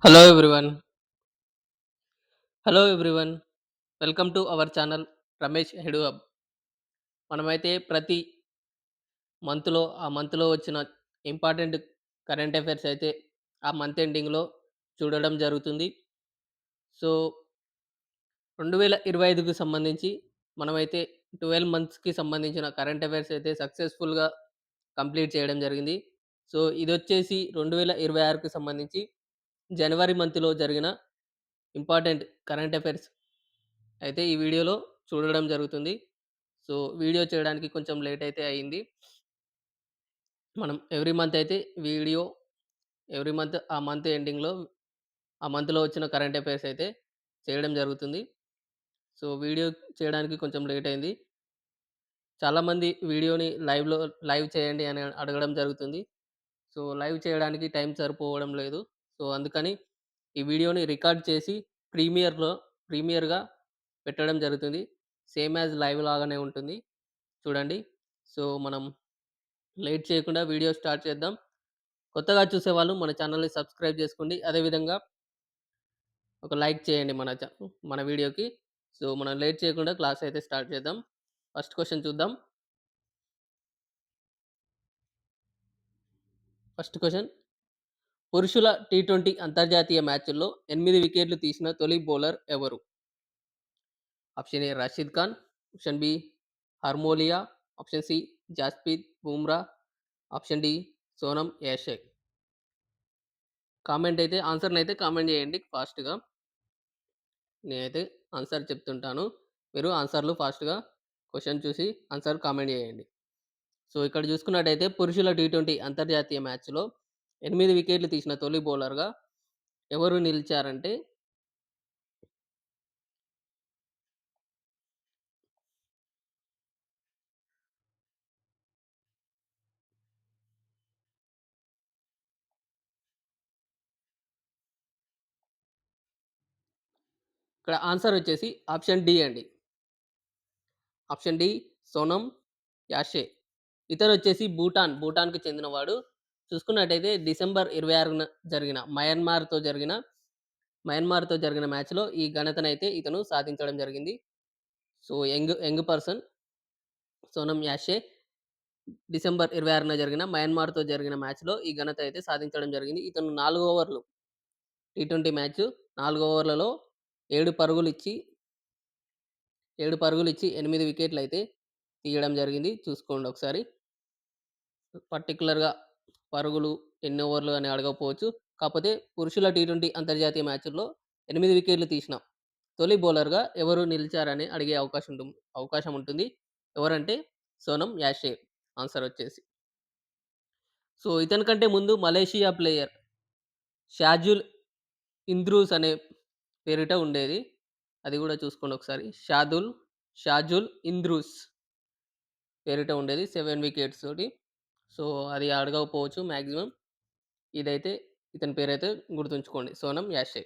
Hello everyone. Hello everyone. Welcome to our channel Ramesh edu hub. మనమైతే ప్రతి మంత్‌లో వచ్చిన ఇంపార్టెంట్ కరెంట్ అఫైర్స్ అయితే ఆ మంత్ ఎండింగ్‌లో చూడడం జరుగుతుంది. సో, 2025కి సంబంధించి మనమైతే 12 మంత్స్‌కి సంబంధించిన కరెంట్ అఫైర్స్ అయితే సక్సెస్‌ఫుల్‌గా కంప్లీట్ చేయడం జరిగింది. సో, ఇదొచ్చేసి 2026కి సంబంధించి జనవరి మంత్‌లో జరిగిన ఇంపార్టెంట్ కరెంట్ అఫైర్స్ అయితే ఈ వీడియోలో చూడడం జరుగుతుంది. సో, వీడియో చేయడానికి కొంచెం లేట్ అయితే అయింది. మనం ఎవ్రీ మంత్ అయితే వీడియో ఎవ్రీ మంత్ ఆ మంత్ ఎండింగ్‌లో ఆ మంత్‌లో వచ్చిన కరెంట్ అఫైర్స్ అయితే చేయడం జరుగుతుంది. సో, వీడియో చేయడానికి కొంచెం లేట్ అయింది. చాలామంది వీడియోని లైవ్ చేయండి అని అడగడం జరుగుతుంది. సో, లైవ్ చేయడానికి టైం సరిపోవడం లేదు. సో, అందుకని ఈ వీడియోని రికార్డ్ చేసి ప్రీమియర్‌లో ప్రీమియర్‌గా పెట్టడం జరుగుతుంది. సేమ్ యాజ్ లైవ్ లాగానే ఉంటుంది. చూడండి. సో, మనం లేట్ చేయకుండా వీడియో స్టార్ట్ చేద్దాం. కొత్తగా చూసేవాళ్ళు మన ఛానెల్‌ని సబ్స్క్రైబ్ చేసుకోండి. అదే విధంగా ఒక లైక్ చేయండి మన వీడియోకి. సో, మనం లేట్ చేయకుండా క్లాస్ అయితే స్టార్ట్ చేద్దాం. ఫస్ట్ క్వెషన్ చూద్దాం. ఫస్ట్ క్వెషన్ పురుషుల టీ20 అంతర్జాతీయ మ్యాచ్‌ల్లో 8 వికెట్లు తీసిన తొలి బౌలర్ ఎవరు? Option A Rashid Khan, option B హార్మోలియా, option C Jasprit Bumrah, option D Sonam Yeshey. ఆన్సర్‌నైతే కామెంట్ చేయండి ఫాస్ట్‌గా. నేనైతే ఆన్సర్ చెప్తుంటాను. మీరు ఆన్సర్‌లు ఫాస్ట్‌గా క్వెషన్ చూసి ఆన్సర్ కామెంట్ చేయండి. సో, ఇక్కడ చూసుకున్నట్టయితే పురుషుల టీ20 అంతర్జాతీయ మ్యాచ్‌లో 8 వికెట్లు తీసిన తొలి బౌలర్‌గా ఎవరు నిలిచారంటే ఇక్కడ ఆన్సర్ వచ్చేసి ఆప్షన్ డి అండి. Option D Sonam Yeshey. ఇతనొచ్చేసి భూటాన్‌కి చెందినవాడు. చూసుకున్నట్టయితే డిసెంబర్ 26న జరిగిన మయన్మార్‌తో జరిగిన మ్యాచ్‌లో ఈ ఘనతనైతే ఇతను సాధించడం జరిగింది. So, young person Sonam Yeshey December 26న జరిగిన మయన్మార్‌తో జరిగిన మ్యాచ్‌లో ఈ ఘనత అయితే సాధించడం జరిగింది. ఇతను 4 ఓవర్లు టీ20 మ్యాచ్ 4 ఓవర్లలో 7 పరుగులిచ్చి 7 పరుగులిచ్చి 8 వికెట్లయితే తీయడం జరిగింది. చూసుకోండి ఒకసారి. పర్టిక్యులర్‌గా పరుగులు ఎన్ని ఓవర్లు అని అడగకపోవచ్చు. కాపోతే పురుషుల టీ20 అంతర్జాతీయ మ్యాచుల్లో 8 వికెట్లు తీసిన తొలి బౌలర్‌గా ఎవరు నిలిచారని అడిగే అవకాశం ఉంటుంది. ఎవరంటే సోనం యాషే ఆన్సర్ వచ్చేసి. సో, ఇతని కంటే ముందు మలేషియా ప్లేయర్ షాజుల్ ఇంద్రూస్ అనే పేరిట ఉండేది. అది గూడా చూసుకోండి ఒకసారి. షాజుల్ ఇంద్రూస్ పేరిట ఉండేది. 7 వికెట్స్ తోటి. సో, అది అడగకపోవచ్చు మాక్సిమం. ఇదైతే ఇతని పేరైతే గుర్తుంచుకోండి. సోనం యాషే.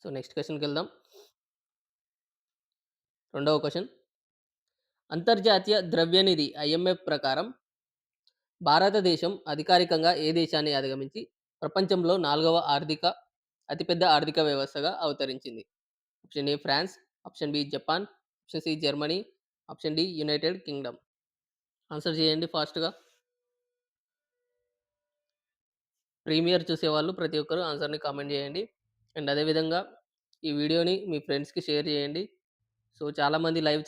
సో, నెక్స్ట్ క్వెషన్‌కెళ్దాం. రెండవ క్వెషన్. అంతర్జాతీయ ద్రవ్యనిధి ఐఎంఎఫ్ ప్రకారం భారతదేశం అధికారికంగా ఏ దేశాన్ని అధిగమించి ప్రపంచంలో 4వ అతిపెద్ద ఆర్థిక వ్యవస్థగా అవతరించింది? Option A France, option B Japan, option C Germany, option D United Kingdom. Answer చేయండి ఫాస్ట్‌గా. ప్రీమియర్ చూసేవాళ్ళు ప్రతి ఒక్కరు ఆన్సర్‌ని కామెంట్ చేయండి. అండ్ అదే విధంగా ఈ వీడియోని మీ ఫ్రెండ్స్‌కి షేర్ చేయండి. సో, చాలామంది లైవ్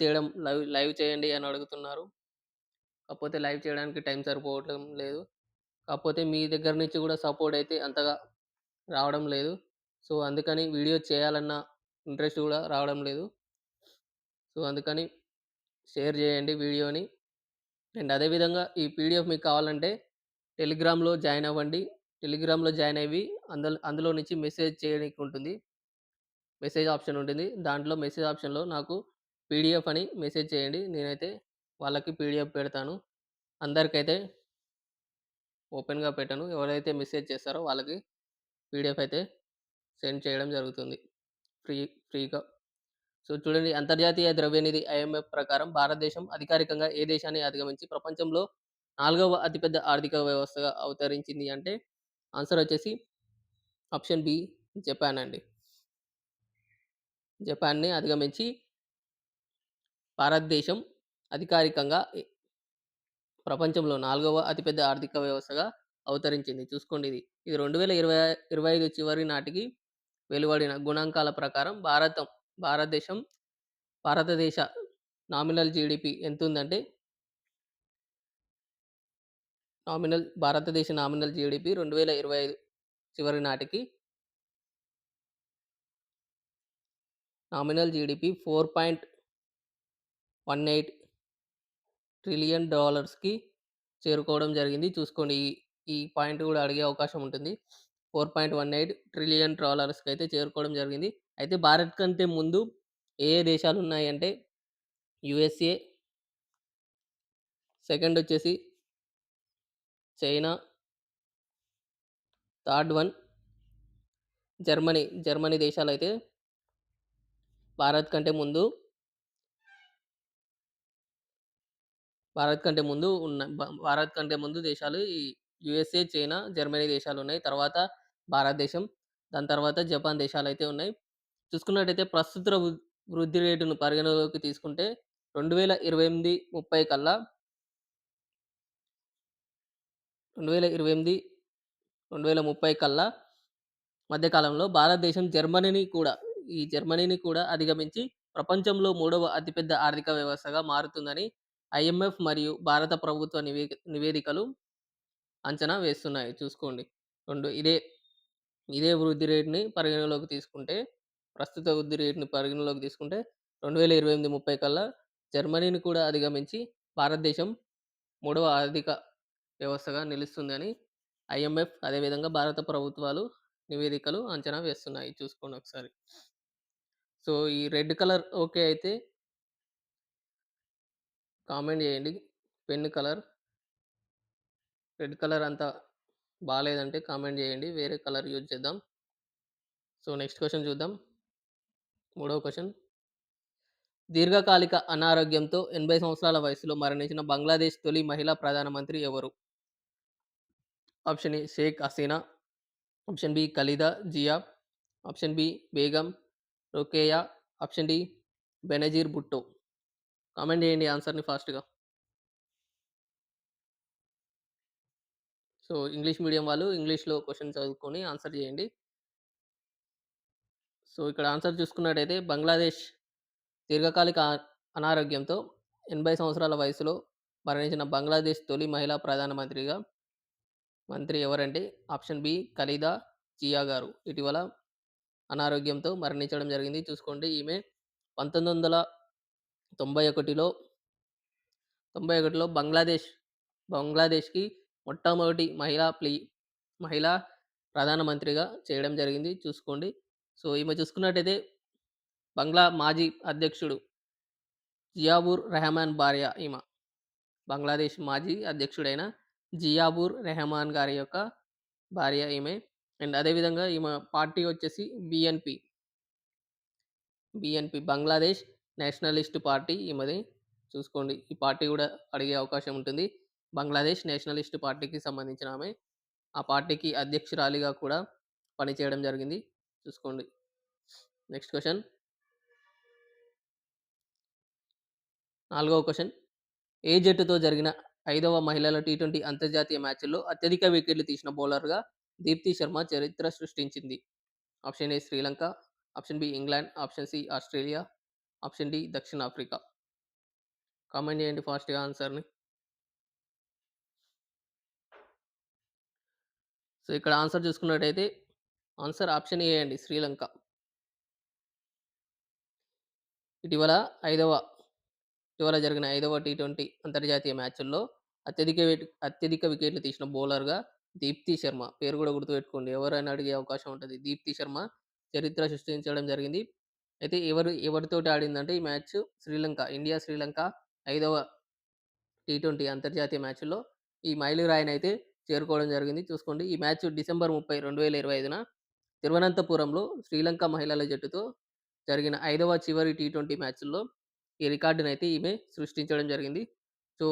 చేయండి అని అడుగుతున్నారు. కాకపోతే లైవ్ చేయడానికి టైం సరిపోవటం లేదు. కాకపోతే మీ దగ్గర నుంచి కూడా సపోర్ట్ అయితే అంతగా రావడం లేదు. సో, అందుకని వీడియో చేయాలన్న ఇంట్రెస్ట్ కూడా రావడం లేదు. సో, అందుకని షేర్ చేయండి వీడియోని. అండ్ అదే విధంగా ఈ పీడిఎఫ్ మీకు కావాలంటే టెలిగ్రామ్‌లో జాయిన్ అవ్వండి. టెలిగ్రామ్‌లో జాయిన్ అయ్యి అందులో నుంచి మెసేజ్ చేయనీకి ఉంటుంది. మెసేజ్ ఆప్షన్ ఉంటుంది. దాంట్లో మెసేజ్ ఆప్షన్‌లో నాకు పీడిఎఫ్ అని మెసేజ్ చేయండి. నేనైతే వాళ్ళకి పీడిఎఫ్ పెడతాను. అందరికైతే ఓపెన్‌గా పెట్టను. ఎవరైతే మెసేజ్ చేస్తారో వాళ్ళకి పీడిఎఫ్ అయితే సెండ్ చేయడం జరుగుతుంది. ఫ్రీ ఫ్రీగా. సో, చూడండి అంతర్జాతీయ ద్రవ్యనిధి ఐఎంఎఫ్ ప్రకారం భారతదేశం అధికారికంగా ఏ దేశాన్ని అధిగమించి ప్రపంచంలో 4వ అతిపెద్ద ఆర్థిక వ్యవస్థగా అవతరించింది అంటే ఆన్సర్ వచ్చేసి ఆప్షన్ బి జపాన్ అండి. జపాన్‌ని అధిగమించి భారతదేశం అధికారికంగా ప్రపంచంలో 4వ అతిపెద్ద ఆర్థిక వ్యవస్థగా అవతరించింది. చూసుకోండి ఇది. ఇది 2025 చివరి నాటికి వెలువడిన గణాంకాల ప్రకారం భారతదేశం భారతదేశ నామినల్ జీడీపీ ఎంతుందంటే భారతదేశ నామినల్ జీడీపీ 2025 చివరి నాటికి నామినల్ జీడీపీ $4.18 ట్రిలియన్ డాలర్స్‌కి చేరుకోవడం జరిగింది. చూసుకోండి ఈ పాయింట్ గూడా అడిగే అవకాశం ఉంటుంది. 4.18 ట్రిలియన్ డాలర్స్‌కైతే చేరుకోవడం జరిగింది. అయితే భారత్ కంటే ముందు ఏ ఏ దేశాలున్నాయంటే యూఎస్ఏ, సెకండ్ వచ్చేసి China, third one Germany. Germany దేశాలైతే భారత్ కంటే ముందు భారత్ కంటే ముందు దేశాలు ఈ యూఎస్ఏ, చైనా, జర్మనీ దేశాలున్నాయి. తర్వాత భారతదేశం, దాని తర్వాత జపాన్ దేశాలైతే ఉన్నాయి. చూసుకున్నట్టయితే ప్రస్తుత వృద్ధి రేటును పరిగణలోకి తీసుకుంటే 2028, 30 కల్లా 2028, 2030 కల్లా మధ్య కాలంలో భారతదేశం జర్మనీని కూడా అధిగమించి ప్రపంచంలో మూడవ అతిపెద్ద ఆర్థిక వ్యవస్థగా మారుతుందని ఐఎంఎఫ్ మరియు భారత ప్రభుత్వ నివేదికలు అంచనా వేస్తున్నాయి. చూసుకోండి. 2 ఇదే వృద్ధి రేట్‌ని పరిగణలోకి తీసుకుంటే, ప్రస్తుత వృద్ధి రేట్‌ని పరిగణలోకి తీసుకుంటే 2028, 30 కల్లా జర్మనీని కూడా అధిగమించి భారతదేశం మూడవ ఆర్థిక వ్యవస్థగా నిలుస్తుందని ఐఎంఎఫ్ అదేవిధంగా భారత ప్రభుత్వాలు నివేదికలు అంచనా వేస్తున్నాయి. చూసుకోండి ఒకసారి. సో, ఈ రెడ్ కలర్ ఓకే అయితే కామెంట్ చేయండి. పెన్ కలర్, రెడ్ కలర్ అంత బాలేదంటే కామెంట్ చేయండి. వేరే కలర్ యూజ్ చేద్దాం. సో, నెక్స్ట్ క్వెషన్ చూద్దాం. మూడవ క్వెషన్. దీర్ఘకాలిక అనారోగ్యంతో 80 సంవత్సరాల వయస్సులో మరణించిన బంగ్లాదేశ్ తొలి మహిళా ప్రధానమంత్రి ఎవరు? Option A Sheikh Hasina, option B Khaleda Zia, option B Begum Rokeya, option D Benazir Bhutto. Comment చేయండి ఆన్సర్‌ని ఫాస్ట్‌గా. సో, ఇంగ్లీష్ మీడియం వాళ్ళు ఇంగ్లీష్‌లో క్వెషన్ చదువుకొని ఆన్సర్ చేయండి. సో, ఇక్కడ ఆన్సర్ చూసుకున్నట్టయితే బంగ్లాదేశ్ దీర్ఘకాలిక అనారోగ్యంతో 80 సంవత్సరాల వయసులో మరణించిన బంగ్లాదేశ్ తొలి మహిళా మంత్రి ఎవరంటే ఆప్షన్ బి ఖలీదా జియా గారు. ఇటీవల అనారోగ్యంతో మరణించడం జరిగింది. చూసుకోండి ఈమె 1991లో 91లో బంగ్లాదేశ్‌కి మొట్టమొదటి మహిళా ప్రధానమంత్రిగా చేయడం జరిగింది. చూసుకోండి. సో, ఈమె చూసుకున్నట్టయితే మాజీ అధ్యక్షుడు జియావుర్ రెహమాన్ భార్య ఈమె. బంగ్లాదేశ్ మాజీ అధ్యక్షుడైన జియావుర్ రెహమాన్ గారి యొక్క భార్య ఈమె. అండ్ అదే విధంగా ఈమె పార్టీ వచ్చేసి బీఎన్‌పీ బంగ్లాదేశ్ నేషనలిస్ట్ పార్టీ ఈమెది. చూసుకోండి. ఈ పార్టీ గూడా అడిగే అవకాశం ఉంటుంది. బంగ్లాదేశ్ నేషనలిస్ట్ పార్టీకి సంబంధించిన ఆమె. ఆ పార్టీకి అధ్యక్షురాలిగా కూడా పనిచేయడం జరిగింది. చూసుకోండి. Next question. నాలుగవ క్వెషన్. ఏ జట్టుతో జరిగిన 5వ మహిళల టీ20 అంతర్జాతీయ మ్యాచ్‌ల్లో అత్యధిక వికెట్లు తీసిన బౌలర్‌గా దీప్తి శర్మ చరిత్ర సృష్టించింది? Option A Sri Lanka, option B England, option C Australia, option D దక్షిణాఫ్రికా. కామెంట్ చేయండి ఫాస్ట్‌గా ఆన్సర్‌ని. సో, ఇక్కడ ఆన్సర్ చూసుకున్నట్టయితే ఆన్సర్ ఆప్షన్ ఏ అండి శ్రీలంక. ఇటీవల ఐదవ ఇటీవల జరిగిన 5వ టీ20 అంతర్జాతీయ మ్యాచుల్లో అత్యధిక వికెట్లు తీసిన బౌలర్‌గా దీప్తి శర్మ. పేరు గూడా గుర్తుపెట్టుకోండి. ఎవరైనా అడిగే అవకాశం ఉంటది. దీప్తి శర్మ చరిత్ర సృష్టించడం జరిగింది. అయితే ఎవరితోటి ఆడిందంటే ఈ మ్యాచ్ శ్రీలంక 5వ టీ20 అంతర్జాతీయ మ్యాచ్‌లో ఈ మైలురాయినైతే చేరుకోవడం జరిగింది. చూసుకోండి. ఈ మ్యాచ్ డిసెంబర్ 30, 2025న తిరువనంతపురంలో శ్రీలంక మహిళల జట్టుతో జరిగిన 5వ చివరి టీ20 మ్యాచ్‌ల్లో ఈ రికార్డునైతే ఈమె సృష్టించడం జరిగింది. సో,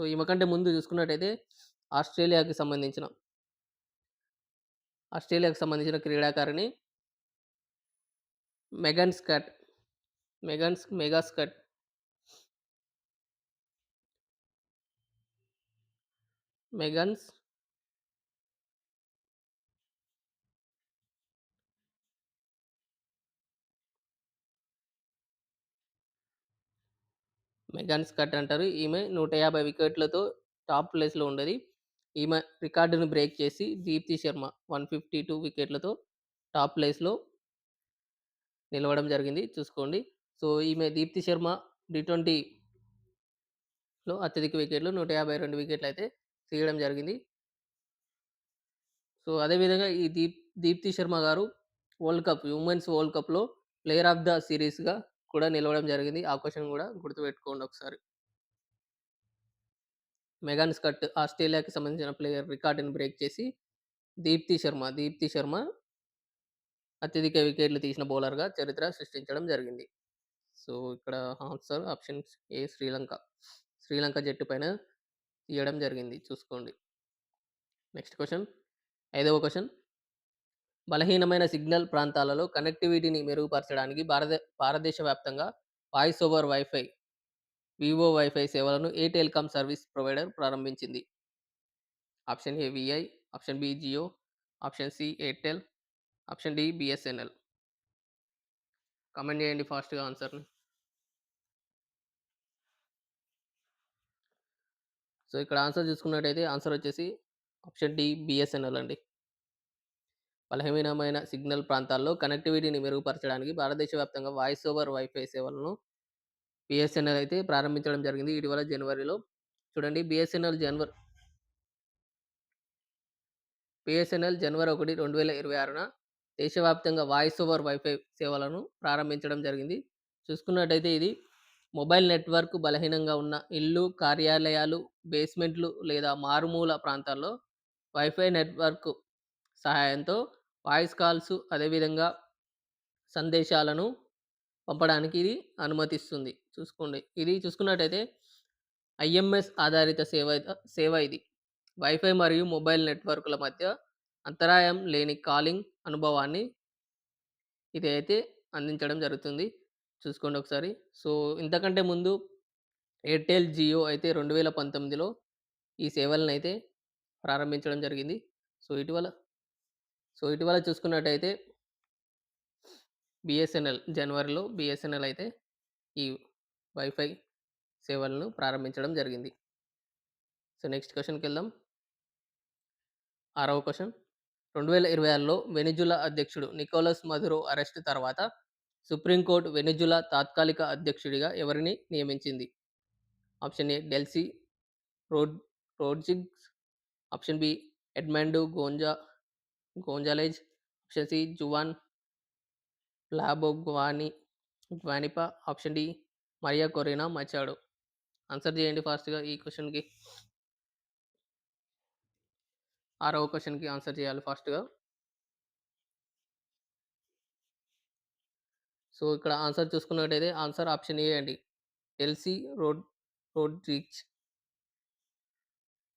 ఈమె కంటే ముందు చూసుకున్నట్టయితే ఆస్ట్రేలియాకి సంబంధించిన ఆస్ట్రేలియాకు సంబంధించిన క్రీడాకారిణి మెగన్ స్కట్. మెగా స్కట్. మెగన్స్ మెగాన్ స్కట్ అంటారు. ఈమె 150 వికెట్లతో టాప్ ప్లేస్‌లో ఉండేది. ఈమె రికార్డును బ్రేక్ చేసి దీప్తి శర్మ 152 వికెట్లతో టాప్ ప్లేస్‌లో నిలవడం జరిగింది. చూసుకోండి. సో, ఈమె దీప్తి శర్మ టీ20లో అత్యధిక వికెట్లు 152 వికెట్లయితే తీయడం జరిగింది. సో, అదే విధంగా ఈ దీప్తి శర్మ గారు ఉమెన్స్ వరల్డ్ కప్‌లో ప్లేయర్ ఆఫ్ ద సీరీస్‌గా కూడా నిలవడం జరిగింది. ఆ క్వెషన్ గూడా గుర్తుపెట్టుకోండి ఒకసారి. మెగాన్ స్కట్ ఆస్ట్రేలియాకి సంబంధించిన ప్లేయర్ రికార్డ్‌ని బ్రేక్ చేసి దీప్తి శర్మ అత్యధిక వికెట్లు తీసిన బౌలర్‌గా చరిత్ర సృష్టించడం జరిగింది. సో, ఇక్కడ answer option A Sri Lanka. Sri Lanka జట్టు పైన తీయడం జరిగింది. చూసుకోండి. Next question. ఐదవ క్వెషన్. బలహీనమైన సిగ్నల్ ప్రాంతాలలో కనెక్టివిటీని మెరుగుపరచడానికి భారతదేశ వ్యాప్తంగా వాయిస్ ఓవర్ వైఫై, వివో వైఫై సేవలను ఏ టెలికాం సర్వీస్ ప్రొవైడర్ ప్రారంభించింది? Option A Vi, option B Jio, option C Airtel, option D BSNL. Comment చేయండి ఫాస్ట్‌గా ఆన్సర్‌ని. సో, ఇక్కడ ఆన్సర్ చూసుకున్నట్టయితే ఆన్సర్ వచ్చేసి ఆప్షన్ డి బిఎస్ఎన్ఎల్ అండి. బలహీనమైన సిగ్నల్ ప్రాంతాల్లో కనెక్టివిటీని మెరుగుపరచడానికి భారతదేశ వ్యాప్తంగా వాయిస్ ఓవర్ వైఫై సేవలను బిఎస్ఎన్ఎల్ అయితే ప్రారంభించడం జరిగింది ఇటీవల జనవరిలో. చూడండి బిఎస్ఎన్ఎల్ జనవరి 1, 2026న దేశవ్యాప్తంగా వాయిస్ ఓవర్ వైఫై సేవలను ప్రారంభించడం జరిగింది. చూసుకున్నట్టయితే ఇది మొబైల్ నెట్వర్క్ బలహీనంగా ఉన్న ఇళ్ళు, కార్యాలయాలు, బేస్మెంట్లు లేదా మారుమూల ప్రాంతాల్లో వైఫై నెట్వర్క్ సహాయంతో వాయిస్ కాల్స్ అదేవిధంగా సందేశాలను పంపడానికి ఇది అనుమతిస్తుంది. చూసుకోండి. ఇది చూసుకున్నట్టయితే ఐఎంఎస్ ఆధారిత సేవ ఇది. వైఫై మరియు మొబైల్ నెట్వర్క్‌ల మధ్య అంతరాయం లేని కాలింగ్ అనుభవాన్ని ఇదైతే అందించడం జరుగుతుంది. చూసుకోండి ఒకసారి. సో, ఇంతకంటే ముందు ఎయిర్‌టెల్, జియో అయితే 2019లో ఈ సేవలనైతే ప్రారంభించడం జరిగింది. సో, ఇటీవల చూసుకున్నట్టయితే జనవరిలో బిఎస్ఎన్ఎల్ అయితే ఈ వైఫై సేవలను ప్రారంభించడం జరిగింది. సో, నెక్స్ట్ క్వెషన్‌కెళ్దాం. ఆరవ క్వెషన్. 2026లో వెనిజులా అధ్యక్షుడు నికోలస్ మదురో అరెస్ట్ తర్వాత సుప్రీంకోర్టు వెనిజులా తాత్కాలిక అధ్యక్షుడిగా ఎవరిని నియమించింది? Option A Delcy Rod Rodriguez, option B Edmundo Gonzalez, option C Juan Pablo Guanipa, option D Maria Corina Machado. Answer చేయండి ఫాస్ట్‌గా ఈ క్వెషన్‌కి. ఆరవ క్వెషన్‌కి ఆన్సర్ చేయాలి ఫాస్ట్‌గా. సో, ఇక్కడ ఆన్సర్ చూసుకున్నట్టయితే ఆన్సర్ ఆప్షన్ ఏ అండి. Delcy Rod Rodrigues.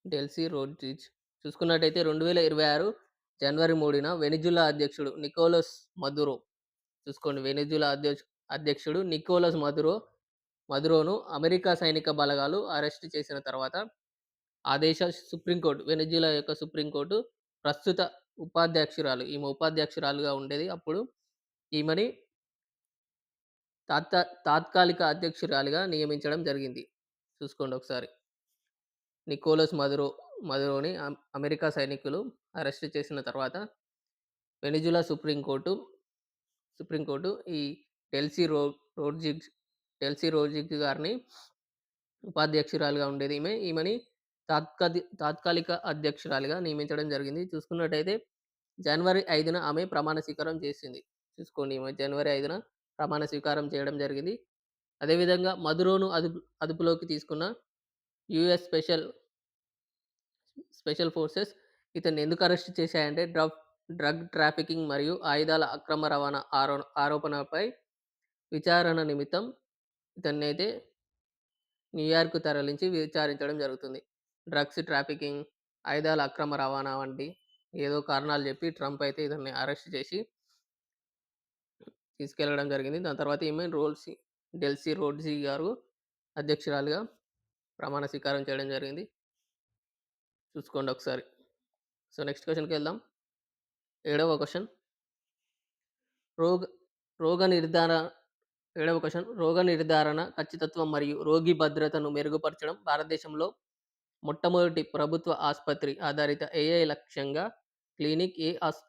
Delcy Rodrigues. చూసుకున్నట్టయితే 2026 జనవరి 3న వెనిజులా అధ్యక్షుడు నికోలస్ మదురో చూసుకోండి. వెనిజులా అధ్యక్షుడు నికోలస్ మదురోను అమెరికా సైనిక బలగాలు అరెస్ట్ చేసిన తర్వాత ఆ దేశ సుప్రీంకోర్టు వెనిజులా యొక్క సుప్రీంకోర్టు ప్రస్తుత ఈమె ఉపాధ్యక్షురాలుగా ఉండేది అప్పుడు. ఈమెని తాత్కాలిక అధ్యక్షురాలిగా నియమించడం జరిగింది. చూసుకోండి ఒకసారి. నికోలస్ మదురోని అమెరికా సైనికులు అరెస్ట్ చేసిన తర్వాత వెనిజులా సుప్రీంకోర్టు ఈ డెల్సీ రో రోడ్రిగ్స్ గారిని ఉపాధ్యక్షురాలుగా ఉండేది ఈమెని తాత్కాలిక అధ్యక్షురాలిగా నియమించడం జరిగింది. చూసుకున్నట్టయితే జనవరి 5న ఆమె ప్రమాణ స్వీకారం చేసింది. చూసుకోండి. ఈమె జనవరి 5న ప్రమాణ స్వీకారం చేయడం జరిగింది. అదేవిధంగా మదురోను అదుపులోకి తీసుకున్న యూఎస్ స్పెషల్ ఫోర్సెస్ ఇతన్ని ఎందుకు అరెస్ట్ చేశాయంటే డ్రగ్ ట్రాఫికింగ్ మరియు ఆయుధాల అక్రమ రవాణా ఆరోపణలపై విచారణ నిమిత్తం ఇతన్నైతే న్యూయార్క్ తరలించి విచారించడం జరుగుతుంది. డ్రగ్స్ ట్రాఫికింగ్, ఆయుధాల అక్రమ రవాణా వంటి ఏదో కారణాలు జెప్పి ట్రంప్ అయితే ఇతన్ని అరెస్ట్ చేసి తీసుకెళ్లడం జరిగింది. దాని తర్వాత ఈమె డెల్సీ రోడ్సీ గారు అధ్యక్షురాలిగా ప్రమాణ స్వీకారం చేయడం జరిగింది. చూసుకోండి ఒకసారి. సో, నెక్స్ట్ క్వెషన్‌కెళ్దాం. ఏడవ క్వెషన్. రోగ రోగ నిర్ధార ఏడవ క్వెషన్. రోగ నిర్ధారణ, ఖచ్చితత్వం మరియు రోగి భద్రతను మెరుగుపరచడం భారతదేశంలో మొట్టమొదటి ప్రభుత్వ ఆస్పత్రి ఆధారిత ఏఐ లక్ష్యంగా క్లినిక్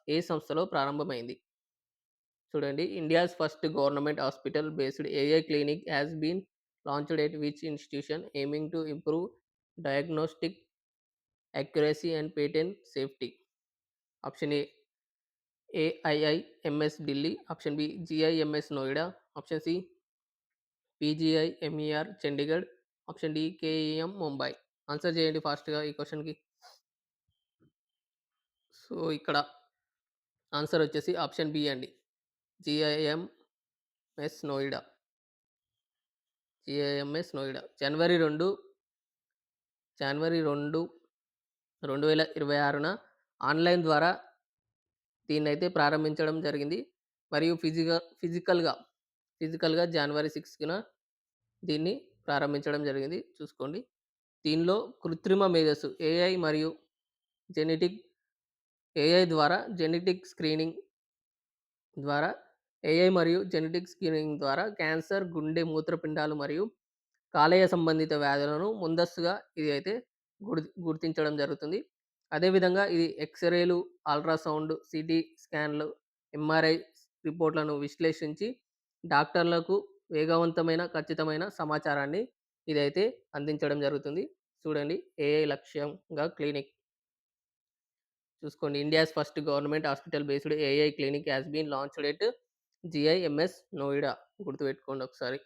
ఏ సంస్థలో ప్రారంభమైంది? చూడండి. India's first government hospital based AI clinic has been launched at which institution aiming to improve diagnostic accuracy and patient safety? Option A AIIMS Delhi, option B GIMS Noida, option C PGIMER Chandigarh, option D KEM Mumbai. Answer చేయండి ఫాస్ట్‌గా ఈ క్వెషన్‌కి. So, ఇక్కడ answer వచ్చేసి option B అండి. GIMS Noida. GIMS Noida. జనవరి 2, 2026న online ద్వారా దీన్నైతే ప్రారంభించడం జరిగింది. మరియు ఫిజికల్‌గా జనవరి 6న దీన్ని ప్రారంభించడం జరిగింది. చూసుకోండి. దీనిలో కృత్రిమ మేధస్సు మరియు జెనెటిక్ జెనెటిక్ స్క్రీనింగ్ ద్వారా జెనెటిక్ స్క్రీనింగ్ ద్వారా క్యాన్సర్, గుండె, మూత్రపిండాలు మరియు కాలేయ సంబంధిత వ్యాధులను ముందస్తుగా ఇది అయితే గుర్తించడం జరుగుతుంది. అదేవిధంగా ఇది ఎక్స్‌రేలు, అల్ట్రాసౌండ్, సిటీ స్కాన్‌లు, ఎంఆర్ఐ రిపోర్ట్‌లను విశ్లేషించి డాక్టర్లకు వేగవంతమైన, ఖచ్చితమైన సమాచారాన్ని ఇదైతే అందించడం జరుగుతుంది. చూడండి. ఏఐ లక్ష్యంగా క్లినిక్. చూసుకోండి. India's first government hospital based AI clinic has been launched at GIMS Noida. గుర్తుపెట్టుకోండి ఒకసారి.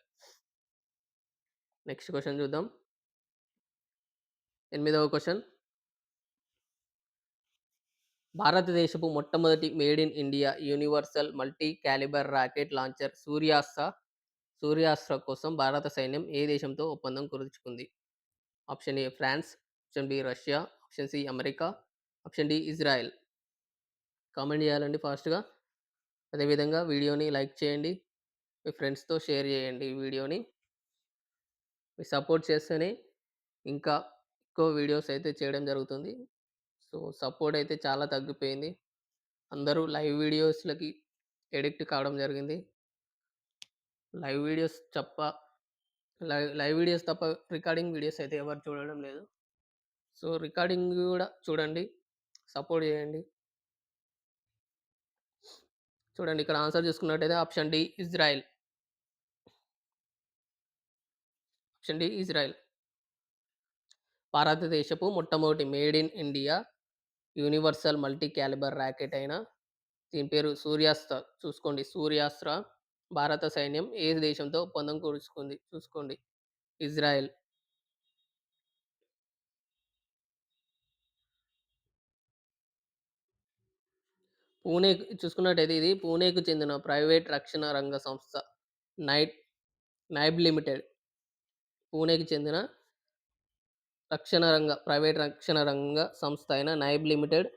నెక్స్ట్ క్వెషన్ చూద్దాం. ఎనిమిదవ క్వెషన్. భారతదేశపు మొట్టమొదటి made in India universal multi calibre rocket launcher Suryastra కోసం భారత సైన్యం ఏ దేశంతో ఒప్పందం కుదుర్చుకుంది? Option A France, option B Russia, option C America, option D Israel. Comment చేయాలండి ఫాస్ట్‌గా. అదేవిధంగా వీడియోని లైక్ చేయండి. మీ ఫ్రెండ్స్‌తో షేర్ చేయండి ఈ వీడియోని. మీరు సపోర్ట్ చేస్తేనే ఇంకా ఎక్కువ వీడియోస్ అయితే చేయడం జరుగుతుంది. సో, సపోర్ట్ అయితే చాలా తగ్గిపోయింది. అందరూ ఎడిక్ట్ కావడం జరిగింది. లైవ్ వీడియోస్ తప్ప లైవ్ వీడియోస్ తప్ప రికార్డింగ్ వీడియోస్ అయితే ఎవరు చూడడం లేదు. సో, రికార్డింగ్ గూడా చూడండి. సపోర్ట్ చేయండి. చూడండి. ఇక్కడ ఆన్సర్ చూసుకున్నట్టయితే option D Israel. Option D Israel. భారతదేశపు మొట్టమొదటి made in India universal multi calibre rocket అయిన దీని పేరు సూర్యాస్త్ర. చూసుకోండి. సూర్యాస్త్ర భారత సైన్యం ఏ దేశంతో ఒప్పందం కుదుర్చుకుంది? చూసుకోండి. ఇజ్రాయెల్. పూణే చూసుకున్నట్టయితే ఇది పూణేకు చెందిన ప్రైవేట్ రక్షణ రంగ సంస్థ నైట్ నైబ్ లిమిటెడ్. పూణేకి చెందిన ప్రైవేట్ రక్షణ రంగ సంస్థ అయిన నైబ్ లిమిటెడ్.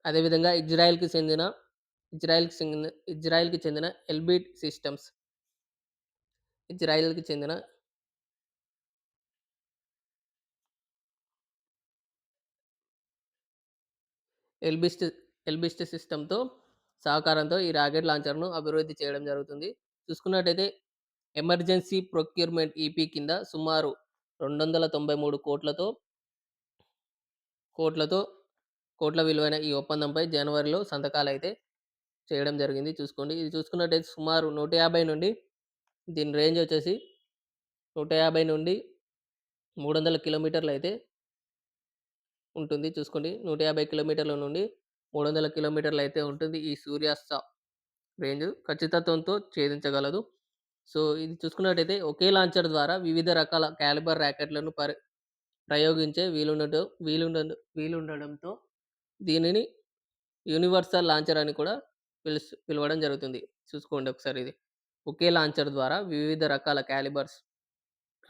అదేవిధంగా ఇజ్రాయెల్‌కి చెందిన ఎల్బిట్ సిస్టమ్స్. ఇజ్రాయెల్‌కి చెందిన ఎల్బిస్ట్ ఎల్బిస్ట్ సిస్టమ్‌తో సహకారంతో ఈ రాకెట్ లాంచర్‌ను అభివృద్ధి చేయడం జరుగుతుంది. చూసుకున్నట్టయితే ఎమర్జెన్సీ ప్రొక్యూర్‌మెంట్ ఈపీ కింద సుమారు 293 కోట్లతో కోట్ల విలువైన ఈ ఒప్పందంపై జనవరిలో సంతకాలైతే చేయడం జరిగింది. చూసుకోండి. ఇది చూసుకున్నట్టయితే సుమారు 150 నుండి దీని రేంజ్ వచ్చేసి 150 నుండి 300 కిలోమీటర్లయితే ఉంటుంది. చూసుకోండి. 150 కిలోమీటర్ల నుండి 300 కిలోమీటర్లయితే ఉంటుంది. ఈ సూర్యాస్త్ర రేంజ్ ఖచ్చితత్వంతో ఛేదించగలదు. సో, ఇది చూసుకున్నట్టయితే ఒకే లాంచర్ ద్వారా వివిధ రకాల క్యాలిబర్ రాకెట్‌లను ప్రయోగించే వీలుండడంతో దీనిని యూనివర్సల్ లాంచర్ అని కూడా పిలవడం జరుగుతుంది. చూసుకోండి ఒకసారి ఇది. ఒకే లాంచర్ ద్వారా వివిధ రకాల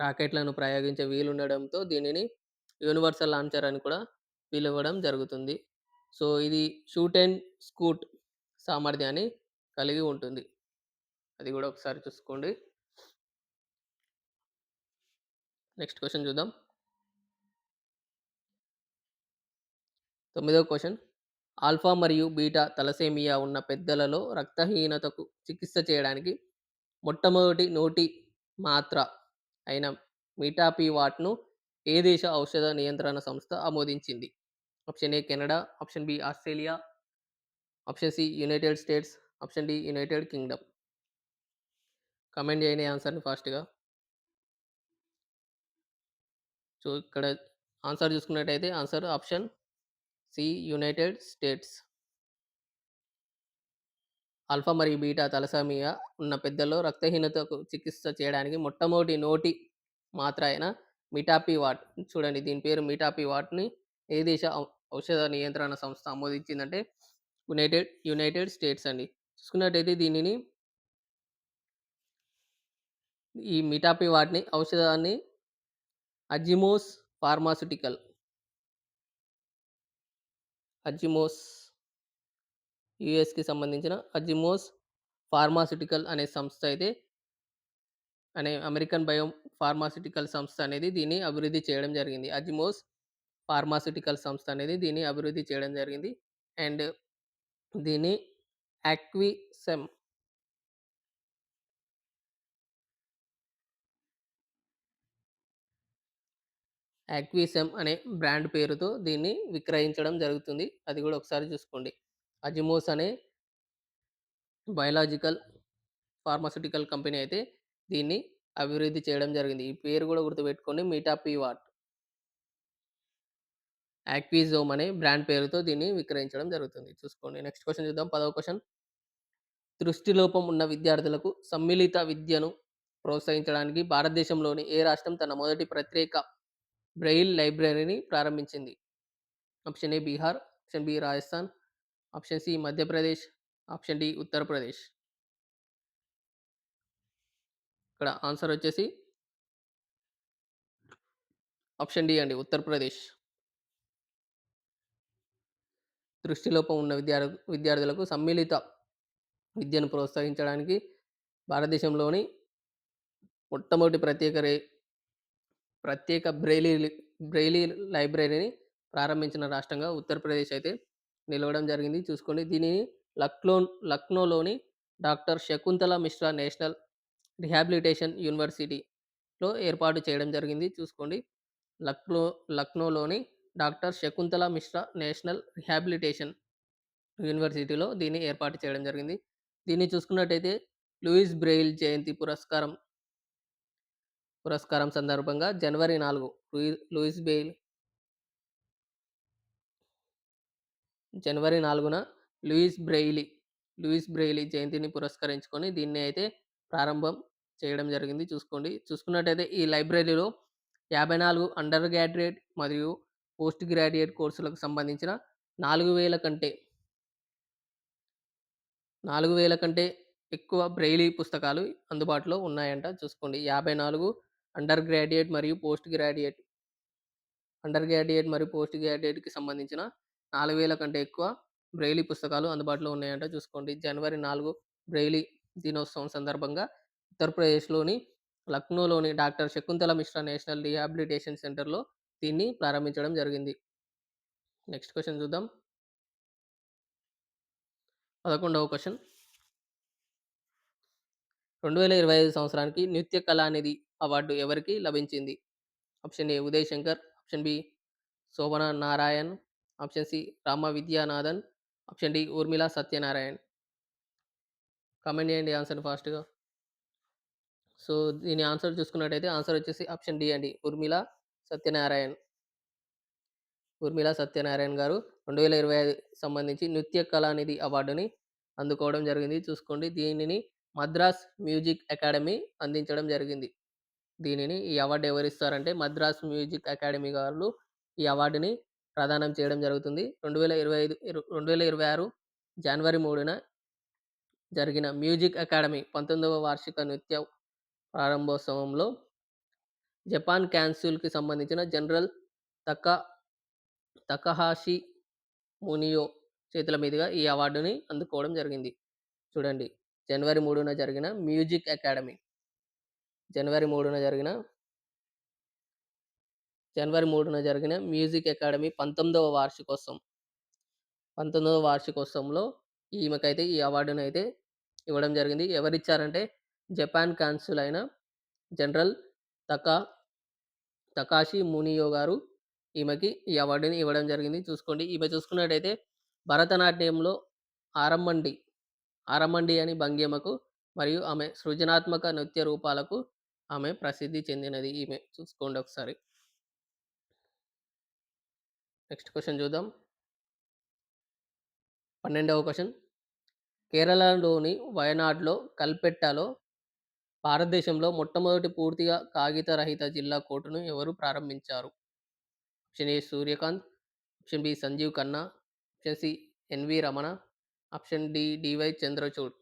రాకెట్‌లను ప్రయోగించే వీలుండడంతో దీనిని యూనివర్సల్ లాంచర్ అని కూడా పిలవడం జరుగుతుంది. సో, ఇది షూట్ అండ్ స్కూట్ సామర్థ్యాన్ని కలిగి ఉంటుంది. అది గూడా ఒకసారి చూసుకోండి. నెక్స్ట్ క్వెషన్ చూద్దాం. తొమ్మిదవ క్వెషన్. ఆల్ఫా మరియు బీటా తలసేమియా ఉన్న పెద్దలలో రక్తహీనతకు చికిత్స చేయడానికి మొట్టమొదటి నోటి మాత్ర అయిన మిటాపివాట్‌ను ఏ దేశ ఔషధ నియంత్రణ సంస్థ ఆమోదించింది? Option A Canada, option B Australia, option C United States, option D United Kingdom. Comment చేయండి ఆన్సర్‌ని ఫాస్ట్‌గా. సో, ఇక్కడ ఆన్సర్ చూసుకున్నట్టయితే answer option C United States. Alpha మరియు బీటా తలసేమియా ఉన్న పెద్దల్లో రక్తహీనతకు చికిత్స చేయడానికి మొట్టమొదటి నోటి మాత్ర అయిన మిటాపివాట్, చూడండి దీని పేరు మిటాపివాట్‌ని ఏ దేశ ఔషధ నియంత్రణ సంస్థ ఆమోదించిందంటే యునైటెడ్ స్టేట్స్ అండి. చూసుకున్నట్టయితే దీనిని ఈ మిటాపివాట్‌ని ఔషధాన్ని అజిమోస్ ఫార్మాస్యూటికల్, అజిమోస్ యూఎస్‌కి సంబంధించిన అజిమోస్ ఫార్మాస్యూటికల్ అనే సంస్థ అయితే అమెరికన్ బయో ఫార్మాస్యూటికల్ సంస్థ అనేది దీన్ని అభివృద్ధి చేయడం జరిగింది. అజిమోస్ ఫార్మాస్యూటికల్ సంస్థ అనేది దీన్ని అభివృద్ధి చేయడం జరిగింది. అండ్ దీన్ని యాక్విసెమ్, యాక్విసెమ్ అనే బ్రాండ్ పేరుతో దీన్ని విక్రయించడం జరుగుతుంది. అది కూడా ఒకసారి చూసుకోండి. అజిమోస్ అనే బయోలాజికల్ ఫార్మాస్యూటికల్ కంపెనీ అయితే దీన్ని అభివృద్ధి చేయడం జరిగింది. ఈ పేరు కూడా గుర్తుపెట్టుకోండి, మిటాపివాట్. యాక్విజోమ్ అనే బ్రాండ్ పేరుతో దీన్ని విక్రయించడం జరుగుతుంది. చూసుకోండి. నెక్స్ట్ క్వెషన్ చూద్దాం. 10వ క్వెషన్. దృష్టిలోపం ఉన్న విద్యార్థులకు సమ్మిళిత విద్యను ప్రోత్సహించడానికి భారతదేశంలోని ఏ రాష్ట్రం తన మొదటి ప్రత్యేక బ్రెయిల్ లైబ్రరీని ప్రారంభించింది? Option A Bihar, option B Rajasthan, option C Madhya Pradesh, option D Uttar Pradesh. ఇక్కడ ఆన్సర్ వచ్చేసి ఆప్షన్ డి అండి, ఉత్తరప్రదేశ్. దృష్టిలోపం ఉన్న విద్యార్థులకు సమ్మిళిత విద్యను ప్రోత్సహించడానికి భారతదేశంలోని మొట్టమొదటి ప్రత్యేక బ్రెయిలీ లైబ్రరీని ప్రారంభించిన రాష్ట్రంగా ఉత్తరప్రదేశ్ అయితే నిలవడం జరిగింది. చూసుకోండి. దీనిని లక్నో లక్నోలోని doctor Shakuntala Mishra national rehabilitation యూనివర్సిటీలో ఏర్పాటు చేయడం జరిగింది. చూసుకోండి. లక్నో లక్నోలోని doctor Shakuntala Mishra national rehabilitation యూనివర్సిటీలో దీన్ని ఏర్పాటు చేయడం జరిగింది. దీన్ని చూసుకున్నట్టయితే లూయిస్ బ్రెయిల్ జయంతి పురస్కారం సందర్భంగా జనవరి 4 లూయిస్ బెయిల్ జనవరి 4న లూయిస్ బ్రెయిలీ జయంతిని పురస్కరించుకొని దీన్ని అయితే ప్రారంభం చేయడం జరిగింది. చూసుకున్నట్టయితే ఈ లైబ్రరీలో 54 అండర్ గ్రాడ్యుయేట్ మరియు పోస్ట్ గ్రాడ్యుయేట్ కోర్సులకు సంబంధించిన 4000 కంటే 4000 కంటే ఎక్కువ బ్రెయిలీ పుస్తకాలు అందుబాటులో ఉన్నాయంట. చూసుకోండి. 54 అండర్ గ్రాడ్యుయేట్ మరియు పోస్ట్ గ్రాడ్యుయేట్ మరియు పోస్ట్ గ్రాడ్యుయేట్‌కి సంబంధించిన 4000 కంటే ఎక్కువ బ్రెయిలీ పుస్తకాలు అందుబాటులో ఉన్నాయంట. చూసుకోండి. జనవరి 4 బ్రెయిలీ దినోత్సవం సందర్భంగా ఉత్తరప్రదేశ్‌లోని లక్నోలోని doctor Shakuntala Mishra national rehabilitation సెంటర్‌లో దీన్ని ప్రారంభించడం జరిగింది. నెక్స్ట్ క్వెషన్ చూద్దాం. 11వ క్వెషన్. 2025 సంవత్సరానికి నృత్య కళానిధి అవార్డు ఎవరికి లభించింది? Option A Uday Shankar, option B Shobhana Narayan, option C Rama Vidyanathan, option D Urmila Satyanarayan. Comment చేయండి ఆన్సర్‌ని ఫాస్ట్‌గా. సో, దీని ఆన్సర్ చూసుకున్నట్టయితే ఆన్సర్ వచ్చేసి ఆప్షన్ డి అండి. సత్యనారాయణ్. ఊర్మిళ సత్యనారాయణ గారు 2025 సంబంధించి నృత్య కళానిధి అవార్డుని అందుకోవడం జరిగింది. చూసుకోండి. దీనిని మద్రాస్ మ్యూజిక్ అకాడమీ అందించడం జరిగింది. ఈ అవార్డ్ ఎవరిస్తారంటే మద్రాస్ మ్యూజిక్ అకాడమీ వాళ్ళు ఈ అవార్డుని ప్రదానం చేయడం జరుగుతుంది. 2026 జనవరి 3న జరిగిన మ్యూజిక్ అకాడమీ 19వ వార్షిక నృత్య ప్రారంభోత్సవంలో జపాన్ క్యాన్సూల్‌కి సంబంధించిన జనరల్ తక తకహాషి మునియో చేతుల మీదుగా ఈ అవార్డుని అందుకోవడం జరిగింది. చూడండి. జనవరి 3న జరిగిన మ్యూజిక్ అకాడమీ. జనవరి 3న జరిగిన జనవరి 3న జరిగిన మ్యూజిక్ అకాడమీ 19వ వార్షికోత్సవంలో ఈమెకైతే ఈ అవార్డునైతే ఇవ్వడం జరిగింది. ఎవరిచ్చారంటే జపాన్ కాన్సుల్ అయిన జనరల్ తకా తకాషి మునియో గారు ఈమెకి ఈ అవార్డుని ఇవ్వడం జరిగింది. చూసుకోండి. ఈమె చూసుకున్నట్టయితే భరతనాట్యంలో ఆరంభండి, ఆరంభండి అని భంగిమకు మరియు ఆమె సృజనాత్మక నృత్య రూపాలకు ఆమె ప్రసిద్ధి చెందినది ఈమె. చూసుకోండి ఒకసారి. నెక్స్ట్ క్వెషన్ చూద్దాం. 12వ క్వెషన్. కేరళలోని వయనాడ్‌లో కల్పెట్టాలో భారతదేశంలో మొట్టమొదటి పూర్తిగా కాగిత రహిత జిల్లా కోర్టును ఎవరు ప్రారంభించారు? Option A Surya Kant, option B Sanjiv Khanna, option C NV Ramana, option D DY Chandrachud.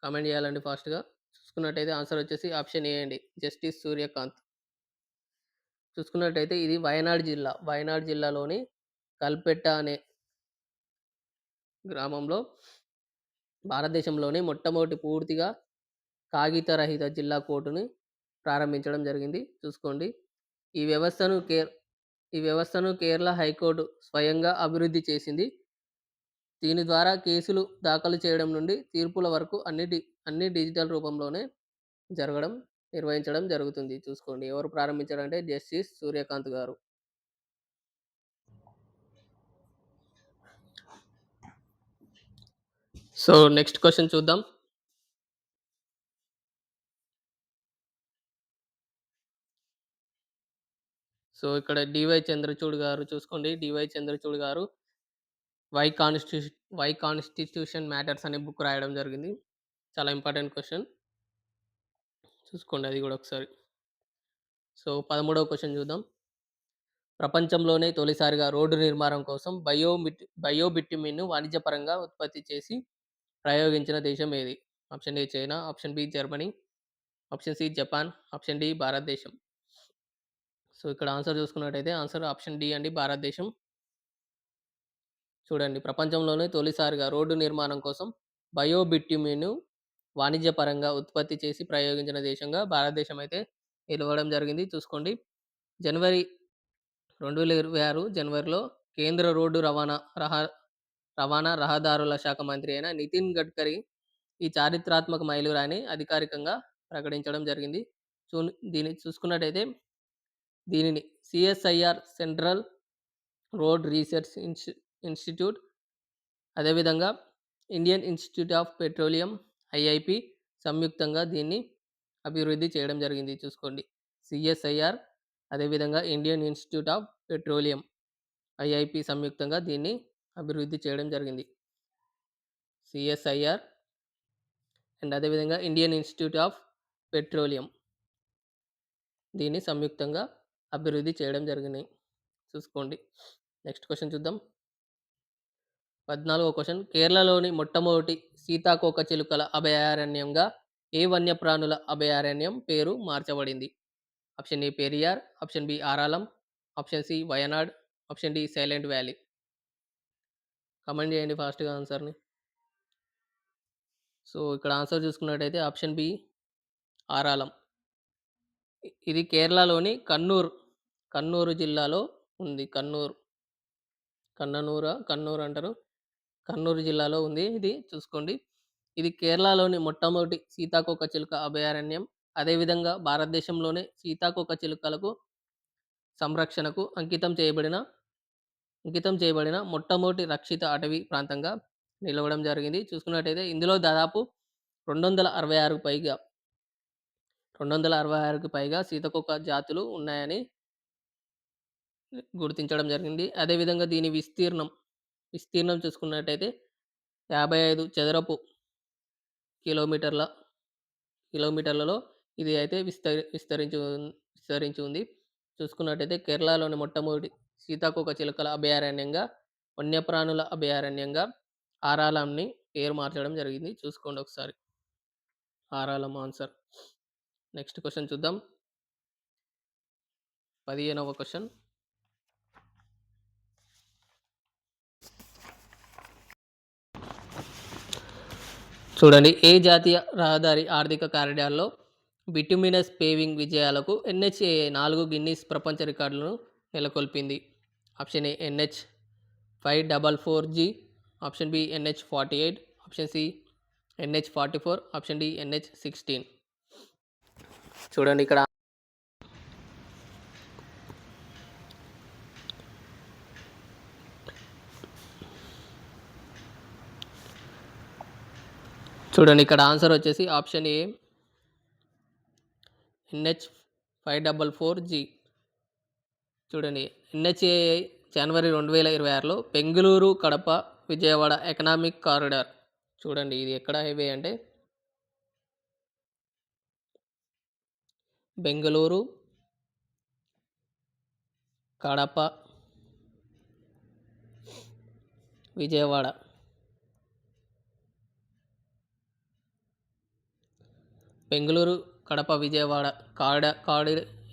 Comment చేయాలండి ఫాస్ట్‌గా. చూసుకున్నట్టయితే ఆన్సర్ వచ్చేసి ఆప్షన్ ఏ అండి. జస్టిస్ సూర్యకాంత్. చూసుకున్నట్టయితే ఇది వయనాడ్ జిల్లా. వయనాడ్ జిల్లాలోని కల్పెట్ట అనే గ్రామంలో భారతదేశంలోనే మొట్టమొదటి పూర్తిగా కాగిత రహిత జిల్లా కోర్టుని ప్రారంభించడం జరిగింది. చూసుకోండి. ఈ వ్యవస్థను కేర్ ఈ వ్యవస్థను కేరళ హైకోర్టు స్వయంగా అభివృద్ధి చేసింది. దీని ద్వారా కేసులు దాఖలు చేయడం నుండి తీర్పుల వరకు అన్ని డిజిటల్ రూపంలోనే జరగడం నిర్వహించడం జరుగుతుంది. చూసుకోండి. ఎవరు ప్రారంభించారంటే జస్టిస్ సూర్యకాంత్ గారు. సో, నెక్స్ట్ క్వెషన్ చూద్దాం. సో, ఇక్కడ డీవై చంద్రచూడ్ గారు చూసుకోండి. డీవై చంద్రచూడ్ గారు 'వై కాన్స్టిట్యూషన్ మ్యాటర్స్' అనే బుక్ రాయడం జరిగింది. చాలా ఇంపార్టెంట్ క్వెషన్. చూసుకోండి అది గూడా ఒకసారి. సో, 13వ క్వెషన్ చూద్దాం. ప్రపంచంలోనే తొలిసారిగా రోడ్డు నిర్మాణం కోసం బయో బిట్యుమిన్‌ను వాణిజ్యపరంగా ఉత్పత్తి చేసి ప్రయోగించిన దేశం ఏది? Option A China, option B Germany, option C Japan, option D భారతదేశం. సో, ఇక్కడ ఆన్సర్ చూసుకున్నట్టయితే ఆన్సర్ ఆప్షన్ డి అండి భారతదేశం. చూడండి. ప్రపంచంలోనే తొలిసారిగా రోడ్డు నిర్మాణం కోసం బయో బిట్యుమిన్‌ను వాణిజ్యపరంగా ఉత్పత్తి చేసి ప్రయోగించిన దేశంగా భారతదేశం అయితే నిలవడం జరిగింది. చూసుకోండి. జనవరి 2026 జనవరిలో కేంద్ర రోడ్డు రవాణా, రహదారుల శాఖ మంత్రి అయిన నితిన్ గడ్కరీ ఈ చారిత్రాత్మక మైలురాయిని అధికారికంగా ప్రకటించడం జరిగింది. దీన్ని చూసుకున్నట్టయితే దీనిని CSIR central road research institute అదేవిధంగా Indian institute of petroleum IIP సంయుక్తంగా దీన్ని అభివృద్ధి చేయడం జరిగింది. చూసుకోండి. సిఎస్ఐఆర్ అదేవిధంగా Indian institute of petroleum IIP సంయుక్తంగా దీన్ని అభివృద్ధి చేయడం జరిగింది. సిఎస్ఐఆర్ అండ్ అదేవిధంగా ఇండియన్ ఇన్స్టిట్యూట్ ఆఫ్ పెట్రోలియం దీన్ని సంయుక్తంగా అభివృద్ధి చేయడం జరిగినాయి. చూసుకోండి. నెక్స్ట్ క్వెషన్ చూద్దాం. 14వ క్వెషన్. కేరళలోని మొట్టమొదటి సీతాకోకచిలుకల అభయారణ్యంగా ఏ వన్యప్రాణుల అభయారణ్యం పేరు మార్చబడింది? Option A Periyar, option B Aralam, option C Wayanad, option D Silent Valley. Comment చేయండి ఫాస్ట్‌గా ఆన్సర్‌ని. సో, ఇక్కడ ఆన్సర్ చూసుకున్నట్టయితే ఆప్షన్ బి ఆరాలం. ఇది కేరళలోని కన్నూరు జిల్లాలో ఉంది. కన్నూర్ అంటారు. కన్నూరు జిల్లాలో ఉంది ఇది. చూసుకోండి. ఇది కేరళలోని మొట్టమొదటి సీతాకోకచిలుక అభయారణ్యం. అదేవిధంగా భారతదేశంలోనే సీతాకోకచిలుకలకు సంరక్షణకు అంకితం చేయబడిన మొట్టమొదటి రక్షిత అటవీ ప్రాంతంగా నిలవడం జరిగింది. చూసుకున్నట్టయితే ఇందులో దాదాపు 266కి పైగా సీతాకోక జాతులు ఉన్నాయని గుర్తించడం జరిగింది. అదేవిధంగా దీని విస్తీర్ణం చూసుకున్నట్టయితే 55 చదరపు కిలోమీటర్లలో ఇది అయితే విస్తరించి ఉంది. చూసుకున్నట్టయితే కేరళలోని మొట్టమొదటి సీతాకోకచిలుకల అభయారణ్యంగా, వన్యప్రాణుల అభయారణ్యంగా ఆరాలంని పేరు మార్చడం జరిగింది. చూసుకోండి ఒకసారి. ఆరాలం ఆన్సర్. నెక్స్ట్ క్వెషన్ చూద్దాం. 15వ క్వెషన్. చూడండి. ఏ జాతీయ రహదారి ఆర్థిక కారిడార్‌లో బిట్యుమినస్ పేవింగ్ విజయాలకు ఎన్‌హెచ్ఏఐ 4 గిన్నిస్ ప్రపంచ రికార్డులను నెలకొల్పింది? ఆప్షన్ ఏ ఎన్‌హెచ్ 544జీ, option B NH 48, option C NH 44, option D NH 16. చూడండి ఇక్కడ ఆన్సర్ వచ్చేసి ఆప్షన్ ఏ ఎన్‌హెచ్ 544జీ. చూడండి, ఎన్‌హెచ్ఏఐ జనవరి 2026లో బెంగుళూరు, కడప, విజయవాడ ఎకనామిక్ కారిడార్. చూడండి, ఇది ఎక్కడ హైవే అంటే బెంగుళూరు, కడప, విజయవాడ. బెంగుళూరు, కడప, విజయవాడ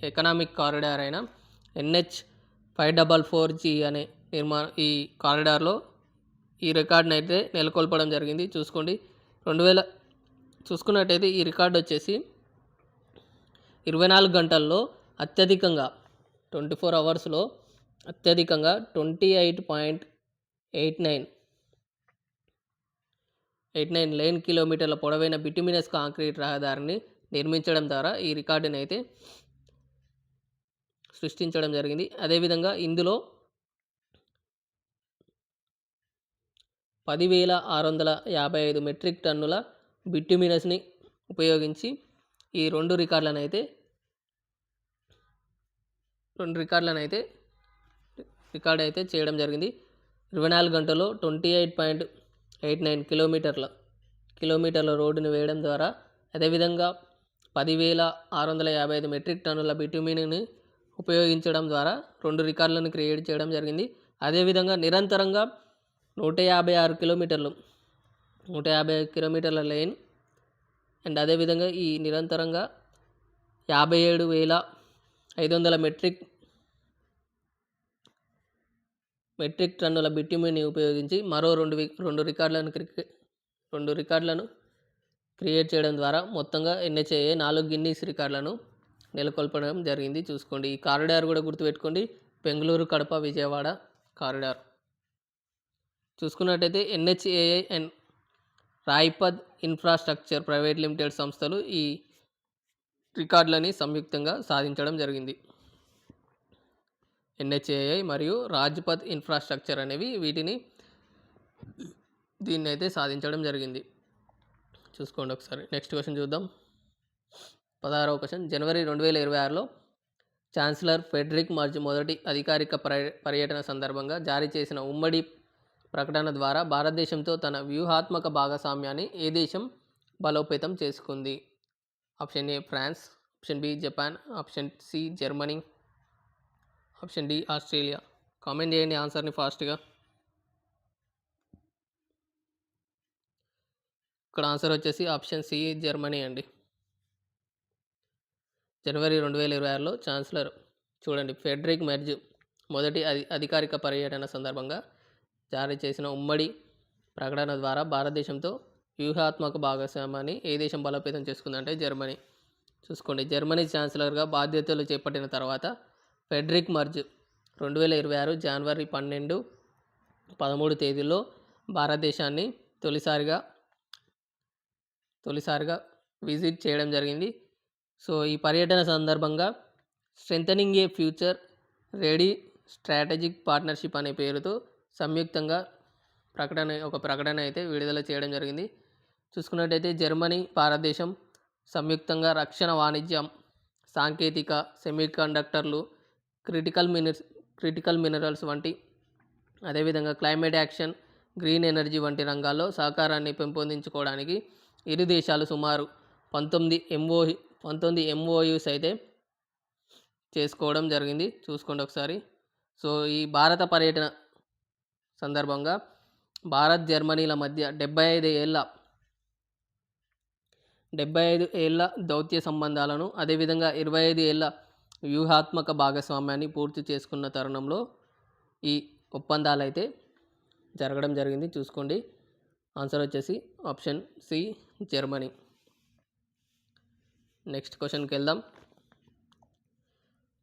ఎకనామిక్ కారిడార్ అయిన ఎన్‌హెచ్ 544జీ అనే ఈ కారిడార్లో ఈ రికార్డును అయితే నెలకొల్పడం జరిగింది. చూసుకోండి, 2000 చూసుకున్నట్టయితే ఈ రికార్డు వచ్చేసి 24 గంటల్లో అత్యధికంగా 24 అవర్స్లో అత్యధికంగా 28.89 లేన్ కిలోమీటర్ల పొడవైన బిట్యుమినస్ కాంక్రీట్ రహదారిని నిర్మించడం ద్వారా ఈ రికార్డుని అయితే సృష్టించడం జరిగింది. అదేవిధంగా ఇందులో 10,655 మెట్రిక్ టన్నుల బిట్యుమినస్ని ఉపయోగించి ఈ రెండు రికార్డులను అయితే చేయడం జరిగింది. 24 గంటల్లో 28.89 కిలోమీటర్ల రోడ్డుని వేయడం ద్వారా, అదేవిధంగా 10,655 మెట్రిక్ టన్నుల బిట్యుమిన్ని ఉపయోగించడం ద్వారా రెండు రికార్డులను క్రియేట్ చేయడం జరిగింది. అదేవిధంగా నిరంతరంగా 156 కిలోమీటర్ల లైన్ అండ్ అదేవిధంగా ఈ నిరంతరంగా 57,500 మెట్రిక్ టన్నుల బిట్యుమిన్ని ఉపయోగించి మరో రెండు రికార్డులను క్రియేట్ చేయడం ద్వారా మొత్తంగా ఎన్‌హెచ్ఏఐ 4 గిన్నిస్ రికార్డులను నెలకొల్పడం జరిగింది. చూసుకోండి, ఈ కారిడార్ కూడా గుర్తుపెట్టుకోండి, బెంగళూరు, కడప, విజయవాడ కారిడార్. చూసుకున్నట్టయితే ఎన్‌హెచ్ఏఐ అండ్ రాయ్పద్ ఇన్ఫ్రాస్ట్రక్చర్ ప్రైవేట్ లిమిటెడ్ సంస్థలు ఈ రికార్డులని సంయుక్తంగా సాధించడం జరిగింది. ఎన్‌హెచ్ఏఐ మరియు రాజ్పథ్ ఇన్ఫ్రాస్ట్రక్చర్ అనేవి దీన్ని అయితే సాధించడం జరిగింది. చూసుకోండి ఒకసారి. నెక్స్ట్ క్వశ్చన్ చూద్దాం. 16వ క్వశ్చన్. జనవరి 2026లో ఛాన్సలర్ ఫెడరిక్ మార్జ్ మొదటి అధికారిక పర్యటన సందర్భంగా జారీ చేసిన ఉమ్మడి ప్రకటన ద్వారా భారతదేశంతో తన వ్యూహాత్మక భాగస్వామ్యాన్ని ఏ దేశం బలోపేతం చేసుకుంది? Option A France, option B Japan, option C Germany, option D Australia. Comment చేయండి ఆన్సర్ని ఫాస్ట్గా. ఇక్కడ ఆన్సర్ వచ్చేసి ఆప్షన్ సి జర్మనీ అండి. జనవరి 2026లో ఛాన్సలర్ చూడండి ఫెడరిక్ మెర్జ్ మొదటి అధికారిక పర్యటన సందర్భంగా జారీ చేసిన ఉమ్మడి ప్రకటన ద్వారా భారతదేశంతో వ్యూహాత్మక భాగస్వామ్యాన్ని ఏ దేశం బలోపేతం చేసుకుందంటే జర్మనీ. చూసుకోండి, జర్మనీ ఛాన్సలర్గా బాధ్యతలు చేపట్టిన తర్వాత ఫెడరిక్ మెర్జ్ 2026 జనవరి 12, 13 తేదీల్లో భారతదేశాన్ని తొలిసారిగా విజిట్ చేయడం జరిగింది. సో ఈ పర్యటన సందర్భంగా స్ట్రెంథనింగ్ ఏ ఫ్యూచర్ రెడీ స్ట్రాటజిక్ పార్ట్నర్షిప్ అనే పేరుతో సంయుక్తంగా ఒక ప్రకటన అయితే విడుదల చేయడం జరిగింది. చూసుకున్నట్టయితే జర్మనీ, భారతదేశం సంయుక్తంగా రక్షణ, వాణిజ్యం, సాంకేతిక, సెమీకండక్టర్లు, క్రిటికల్ మినరల్స్ వంటి, అదేవిధంగా క్లైమేట్ యాక్షన్, గ్రీన్ ఎనర్జీ వంటి రంగాల్లో సహకారాన్ని పెంపొందించుకోవడానికి ఇరు దేశాలు సుమారు 19 MOUs అయితే చేసుకోవడం జరిగింది. చూసుకోండి ఒకసారి. సో ఈ భారత పర్యటన సందర్భంగా భారత్, జర్మనీల మధ్య 75 ఏళ్ల దౌత్య సంబంధాలను, అదేవిధంగా 25 ఏళ్ల వ్యూహాత్మక భాగస్వామ్యాన్ని పూర్తి చేసుకున్న తరుణంలో ఈ ఒప్పందాలైతే జరగడం జరిగింది. చూసుకోండి. ఆన్సర్ వచ్చేసి ఆప్షన్ సి జర్మనీ. నెక్స్ట్ క్వశ్చన్కి వెళ్దాం.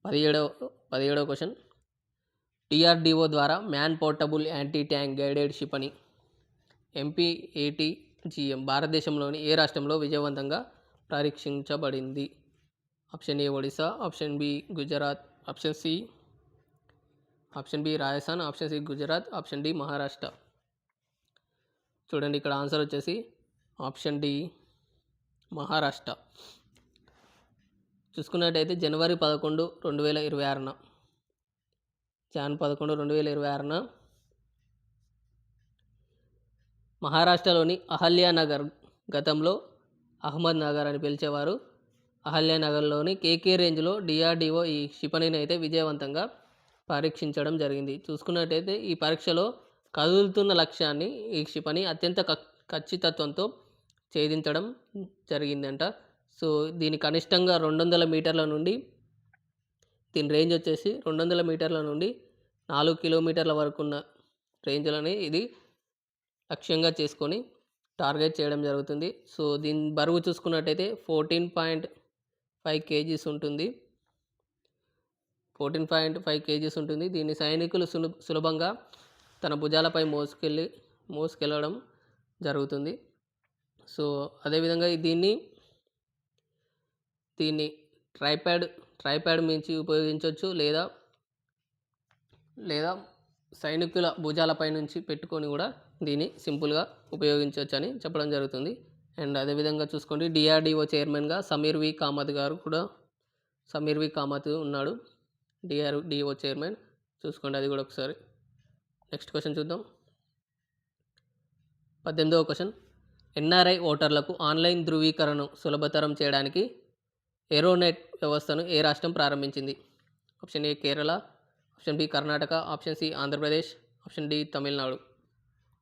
17వ క్వశ్చన్. డిఆర్డిఓ ద్వారా man portable anti tank guided క్షిపణి MPATGM భారతదేశంలోని ఏ రాష్ట్రంలో విజయవంతంగా పరీక్షించబడింది? Option A Odisha, option B Gujarat, option B Rajasthan, option C Gujarat, option D Maharashtra. చూడండి, ఇక్కడ ఆన్సర్ వచ్చేసి ఆప్షన్ డి మహారాష్ట్ర. చూసుకున్నట్టయితే జనవరి 11, 2026న జాన్ 11, 2026న మహారాష్ట్రలోని అహల్యానగర్, గతంలో అహ్మద్ నగర్ అని పిలిచేవారు, అహల్యానగర్లోని కేకే రేంజ్లో డిఆర్డిఓ ఈ క్షిపణిని అయితే విజయవంతంగా పరీక్షించడం జరిగింది. చూసుకున్నట్టయితే ఈ పరీక్షలో కదులుతున్న లక్ష్యాన్ని ఈ క్షిపణి అత్యంత ఖచ్చితత్వంతో ఛేదించడం జరిగిందంట. సో దీని కనిష్టంగా 200 మీటర్ల నుండి, దీని రేంజ్ వచ్చేసి 200 మీటర్ల నుండి 4 కిలోమీటర్ల వరకు ఉన్న రేంజ్లని ఇది లక్ష్యంగా చేసుకొని టార్గెట్ చేయడం జరుగుతుంది. సో దీని బరువు చూసుకున్నట్టయితే 14.5 కేజీస్ ఉంటుంది. 14.5 కేజీస్ ఉంటుంది. దీన్ని సైనికులు సులభంగా తన భుజాలపై మోసుకెళ్ళడం జరుగుతుంది. సో అదేవిధంగా దీన్ని ట్రైప్యాడ్ మించి ఉపయోగించవచ్చు, లేదా సైనికుల భుజాలపై నుంచి పెట్టుకొని కూడా దీన్ని సింపుల్గా ఉపయోగించవచ్చు అని చెప్పడం జరుగుతుంది. అండ్ అదేవిధంగా చూసుకోండి, డిఆర్డిఓ చైర్మన్గా సమీర్ వి కామత్ ఉన్నాడు, డిఆర్డిఓ చైర్మన్. చూసుకోండి అది కూడా ఒకసారి. నెక్స్ట్ క్వశ్చన్ చూద్దాం. 18వ క్వశ్చన్. ఎన్ఆర్ఐ ఓటర్లకు ఆన్లైన్ ధృవీకరణను సులభతరం చేయడానికి ఏరోనెట్ వ్యవస్థను ఏ రాష్ట్రం ప్రారంభించింది? Option A Kerala, option B Karnataka, option C Andhra Pradesh, option D Tamil Nadu.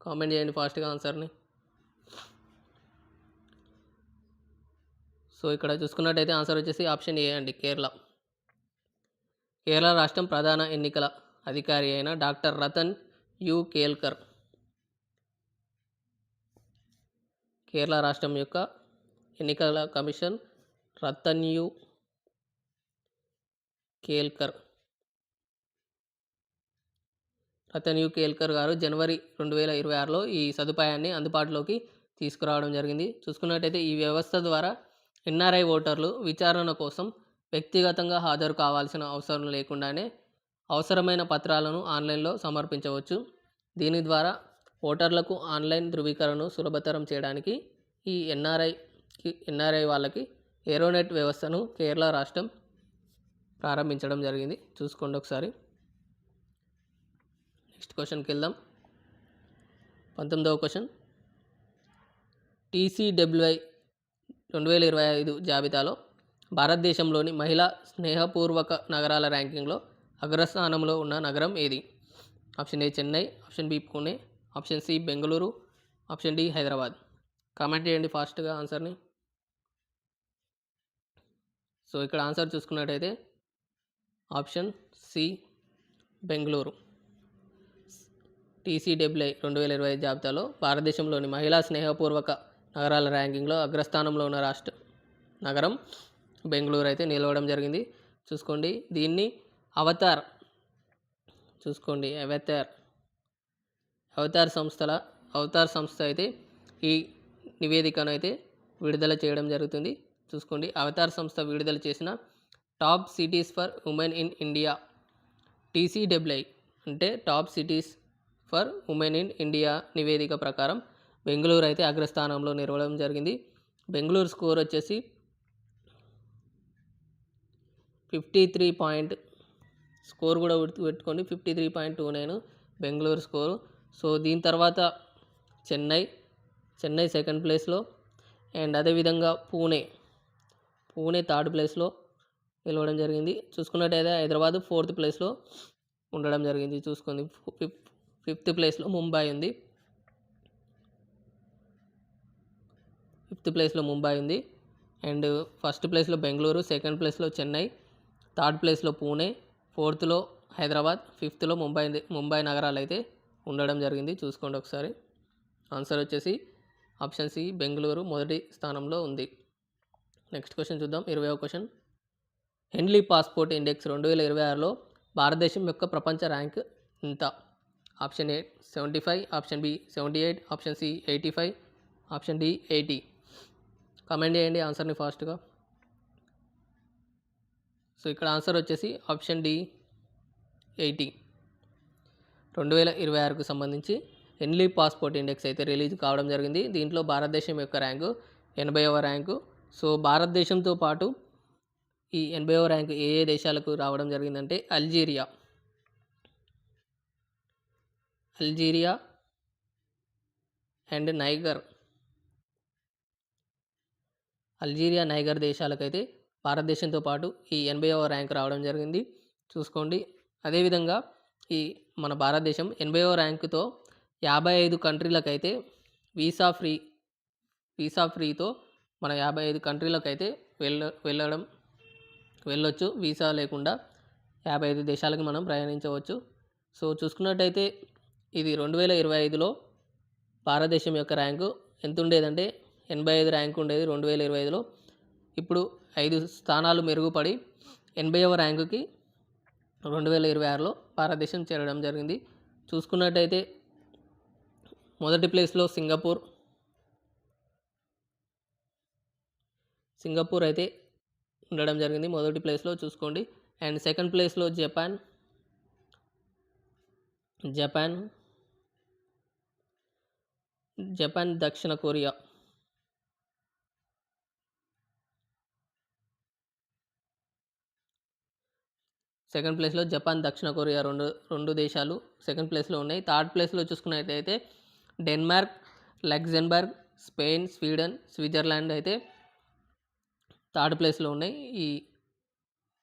Comment చేయండి ఫాస్ట్గా ఆన్సర్ని. సో ఇక్కడ చూసుకున్నట్టయితే ఆన్సర్ వచ్చేసి ఆప్షన్ ఏ అండి, కేరళ. కేరళ రాష్ట్రం ప్రధాన ఎన్నికల అధికారి అయిన డాక్టర్ రతన్ యు కేల్కర్, కేరళ రాష్ట్రం యొక్క ఎన్నికల కమిషన్ రతన్ యు కేల్కర్ గారు జనవరి 2026లో ఈ సదుపాయాన్ని అందుబాటులోకి తీసుకురావడం జరిగింది. చూసుకున్నట్టయితే ఈ వ్యవస్థ ద్వారా ఎన్ఆర్ఐ ఓటర్లు విచారణ కోసం వ్యక్తిగతంగా హాజరు కావాల్సిన అవసరం లేకుండానే అవసరమైన పత్రాలను ఆన్లైన్లో సమర్పించవచ్చు. దీని ద్వారా ఓటర్లకు ఆన్లైన్ ధృవీకరణను సులభతరం చేయడానికి ఈ ఎన్ఆర్ఐ వాళ్ళకి ఏరోనెట్ వ్యవస్థను కేరళ రాష్ట్రం ప్రారంభించడం జరిగింది. చూసుకోండి ఒకసారి. నెక్స్ట్ క్వశ్చన్కి వెళ్దాం. 19వ క్వశ్చన్. TCWI 2025 జాబితాలో భారతదేశంలోని మహిళా స్నేహపూర్వక నగరాల ర్యాంకింగ్లో అగ్రస్థానంలో ఉన్న నగరం ఏది? Option A Chennai, option B Pune, option C Bengaluru, option D Hyderabad. Comment చేయండి ఫాస్ట్గా ఆన్సర్ని. సో ఇక్కడ ఆన్సర్ చూసుకున్నట్టయితే ఆప్షన్ సి బెంగళూరు. TCWI 2025 జాబితాలో భారతదేశంలోని మహిళా స్నేహపూర్వక నగరాల ర్యాంకింగ్లో అగ్రస్థానంలో ఉన్న నగరం బెంగళూరు అయితే నిలవడం జరిగింది. చూసుకోండి, దీన్ని అవతార్ సంస్థ అయితే ఈ నివేదికను అయితే విడుదల చేయడం జరుగుతుంది. చూసుకోండి, అవతార్ సంస్థ విడుదల చేసిన top cities for women in India TCWI అంటే top cities for women in India నివేదిక ప్రకారం బెంగళూరు అయితే అగ్రస్థానంలో నిలవడం జరిగింది. బెంగళూరు స్కోర్ వచ్చేసి 53 స్కోర్ కూడా పెట్టుకోండి, 53.29 బెంగళూరు స్కోరు. సో దీని తర్వాత చెన్నై సెకండ్ ప్లేస్లో, అండ్ అదేవిధంగా పూణే థర్డ్ ప్లేస్లో నిలవడం జరిగింది. చూసుకున్నట్టయితే హైదరాబాద్ 4th ప్లేస్లో ఉండడం జరిగింది. చూసుకోండి, 5th ప్లేస్లో ముంబై ఉంది. 5th ప్లేస్లో ముంబై ఉంది. అండ్ ఫస్ట్ ప్లేస్లో బెంగళూరు, సెకండ్ ప్లేస్లో చెన్నై, థర్డ్ ప్లేస్లో పూణే, ఫోర్త్లో హైదరాబాద్, ఫిఫ్త్లో ముంబై నగరాలు అయితే ఉండడం జరిగింది. చూసుకోండి ఒకసారి. ఆన్సర్ వచ్చేసి ఆప్షన్ సి బెంగళూరు మొదటి స్థానంలో ఉంది. నెక్స్ట్ క్వశ్చన్ చూద్దాం. 20వ క్వశ్చన్. హెన్లీ పాస్పోర్ట్ ఇండెక్స్ 2026లో భారతదేశం యొక్క ప్రపంచ ర్యాంక్ ఎంత? Option A 75, option B 78, option C 85, option D 80. Comment చేయండి ఆన్సర్ని ఫాస్ట్గా. సో ఇక్కడ ఆన్సర్ వచ్చేసి ఆప్షన్ డి 80. 2026కు సంబంధించి హెన్లీ పాస్పోర్ట్ ఇండెక్స్ అయితే రిలీజ్ కావడం జరిగింది. దీంట్లో భారతదేశం యొక్క ర్యాంకు 80వ ర్యాంకు. సో భారతదేశంతో పాటు ఈ 80వ ర్యాంకు ఏ ఏ దేశాలకు రావడం జరిగిందంటే Algeria and Niger. Algeria, Niger దేశాలకైతే భారతదేశంతో పాటు ఈ 80వ ర్యాంక్ రావడం జరిగింది. చూసుకోండి. అదేవిధంగా ఈ మన భారతదేశం 80వ ర్యాంకుతో 55 కంట్రీలకైతే వీసా ఫ్రీతో మన 55 కంట్రీలకైతే వెళ్ళొచ్చు. వీసా లేకుండా 55 దేశాలకు మనం ప్రయాణించవచ్చు. సో చూసుకున్నట్టయితే ఇది 2025లో భారతదేశం యొక్క ర్యాంకు ఎంత ఉండేదంటే 85 ర్యాంకు ఉండేది 2025లో. ఇప్పుడు 5 స్థానాలు మెరుగుపడి 80వ ర్యాంకుకి 2026లో భారతదేశం చేరడం జరిగింది. చూసుకున్నట్టయితే మొదటి ప్లేస్లో సింగపూర్ అయితే ఉండడం జరిగింది మొదటి ప్లేస్లో. చూసుకోండి. అండ్ సెకండ్ ప్లేస్లో జపాన్, దక్షిణ కొరియా. సెకండ్ ప్లేస్లో జపాన్, దక్షిణ కొరియా రెండు దేశాలు సెకండ్ ప్లేస్లో ఉన్నాయి. థర్డ్ ప్లేస్లో చూసుకున్నట్టయితే Denmark, Luxembourg, Spain, Sweden, Switzerland అయితే థర్డ్ ప్లేస్లో ఉన్నాయి. ఈ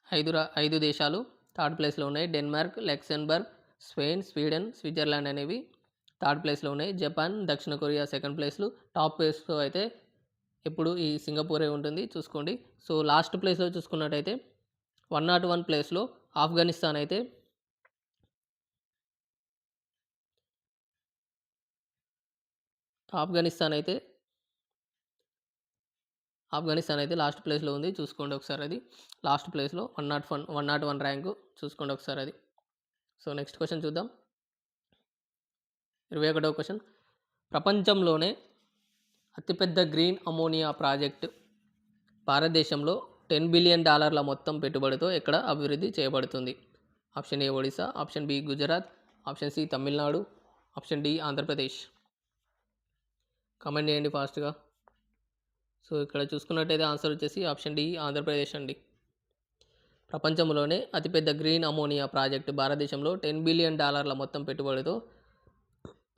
5 దేశాలు థర్డ్ ప్లేస్లో ఉన్నాయి. Denmark, Luxembourg, Spain, Sweden, Switzerland అనేవి థర్డ్ ప్లేస్లో ఉన్నాయి. జపాన్, దక్షిణ కొరియా సెకండ్ ప్లేస్లు. టాప్ ప్లేస్లో అయితే ఎప్పుడు ఈ సింగపూరే ఉంటుంది. చూసుకోండి. సో లాస్ట్ ప్లేస్లో చూసుకున్నట్టయితే 101 ప్లేస్లో ఆఫ్ఘనిస్తాన్ అయితే లాస్ట్ ప్లేస్లో ఉంది. చూసుకోండి ఒకసారి. అది లాస్ట్ ప్లేస్లో 101 ర్యాంకు. చూసుకోండి ఒకసారి అది. సో నెక్స్ట్ క్వశ్చన్ చూద్దాం. 21వ క్వశ్చన్. ప్రపంచంలోనే అతిపెద్ద గ్రీన్ అమోనియా ప్రాజెక్ట్ భారతదేశంలో $10 బిలియన్ మొత్తం పెట్టుబడితో ఎక్కడ అభివృద్ధి చేయబడుతుంది? Option A Odisha, option B Gujarat, option C Tamil Nadu, option D Andhra Pradesh. Comment చేయండి ఫాస్ట్గా. సో ఇక్కడ చూసుకున్నట్టయితే ఆన్సర్ వచ్చేసి ఆప్షన్ డి ఆంధ్రప్రదేశ్ అండి. ప్రపంచంలోనే అతిపెద్ద గ్రీన్ అమోనియా ప్రాజెక్టు భారతదేశంలో $10 బిలియన్ మొత్తం పెట్టుబడితో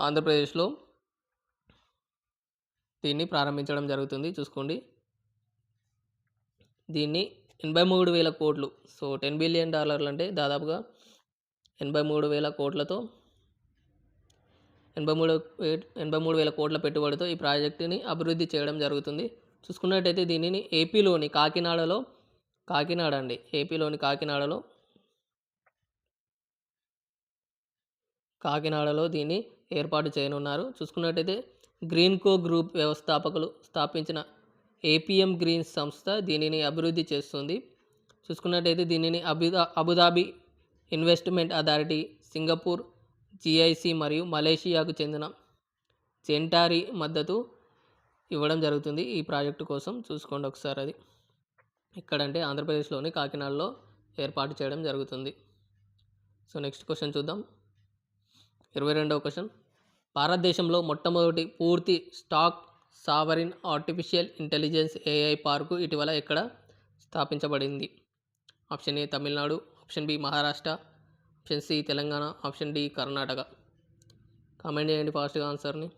ఆంధ్రప్రదేశ్లో దీన్ని ప్రారంభించడం జరుగుతుంది. చూసుకోండి. దీన్ని 83,000 కోట్లు. సో $10 బిలియన్ అంటే దాదాపుగా 83,000 కోట్లతో 83,000 కోట్ల పెట్టుబడితో ఈ ప్రాజెక్టుని అభివృద్ధి చేయడం జరుగుతుంది. చూసుకున్నట్టయితే దీనిని ఏపీలోని కాకినాడలో దీన్ని ఏర్పాటు చేయనున్నారు. చూసుకున్నట్టయితే గ్రీన్కో గ్రూప్ వ్యవస్థాపకులు స్థాపించిన ఏపీఎం గ్రీన్స్ సంస్థ దీనిని అభివృద్ధి చేస్తుంది. చూసుకున్నట్టయితే దీనిని Abu Dhabi investment authority, Singapore, GIC మరియు మలేషియాకు చెందిన జెంటారీ మద్దతు ఇవ్వడం జరుగుతుంది ఈ ప్రాజెక్టు కోసం. చూసుకోండి ఒకసారి. అది ఎక్కడంటే ఆంధ్రప్రదేశ్లోని కాకినాడలో ఏర్పాటు చేయడం జరుగుతుంది. సో నెక్స్ట్ క్వశ్చన్ చూద్దాం. 22వ క్వశ్చన్. భారతదేశంలో మొట్టమొదటి పూర్తి stack sovereign artificial intelligence AI park ఇటీవల ఎక్కడ స్థాపించబడింది? Option A Tamil Nadu, option B Maharashtra, option C Telangana, option D Karnataka. Comment చేయండి ఫాస్ట్గా ఆన్సర్ని.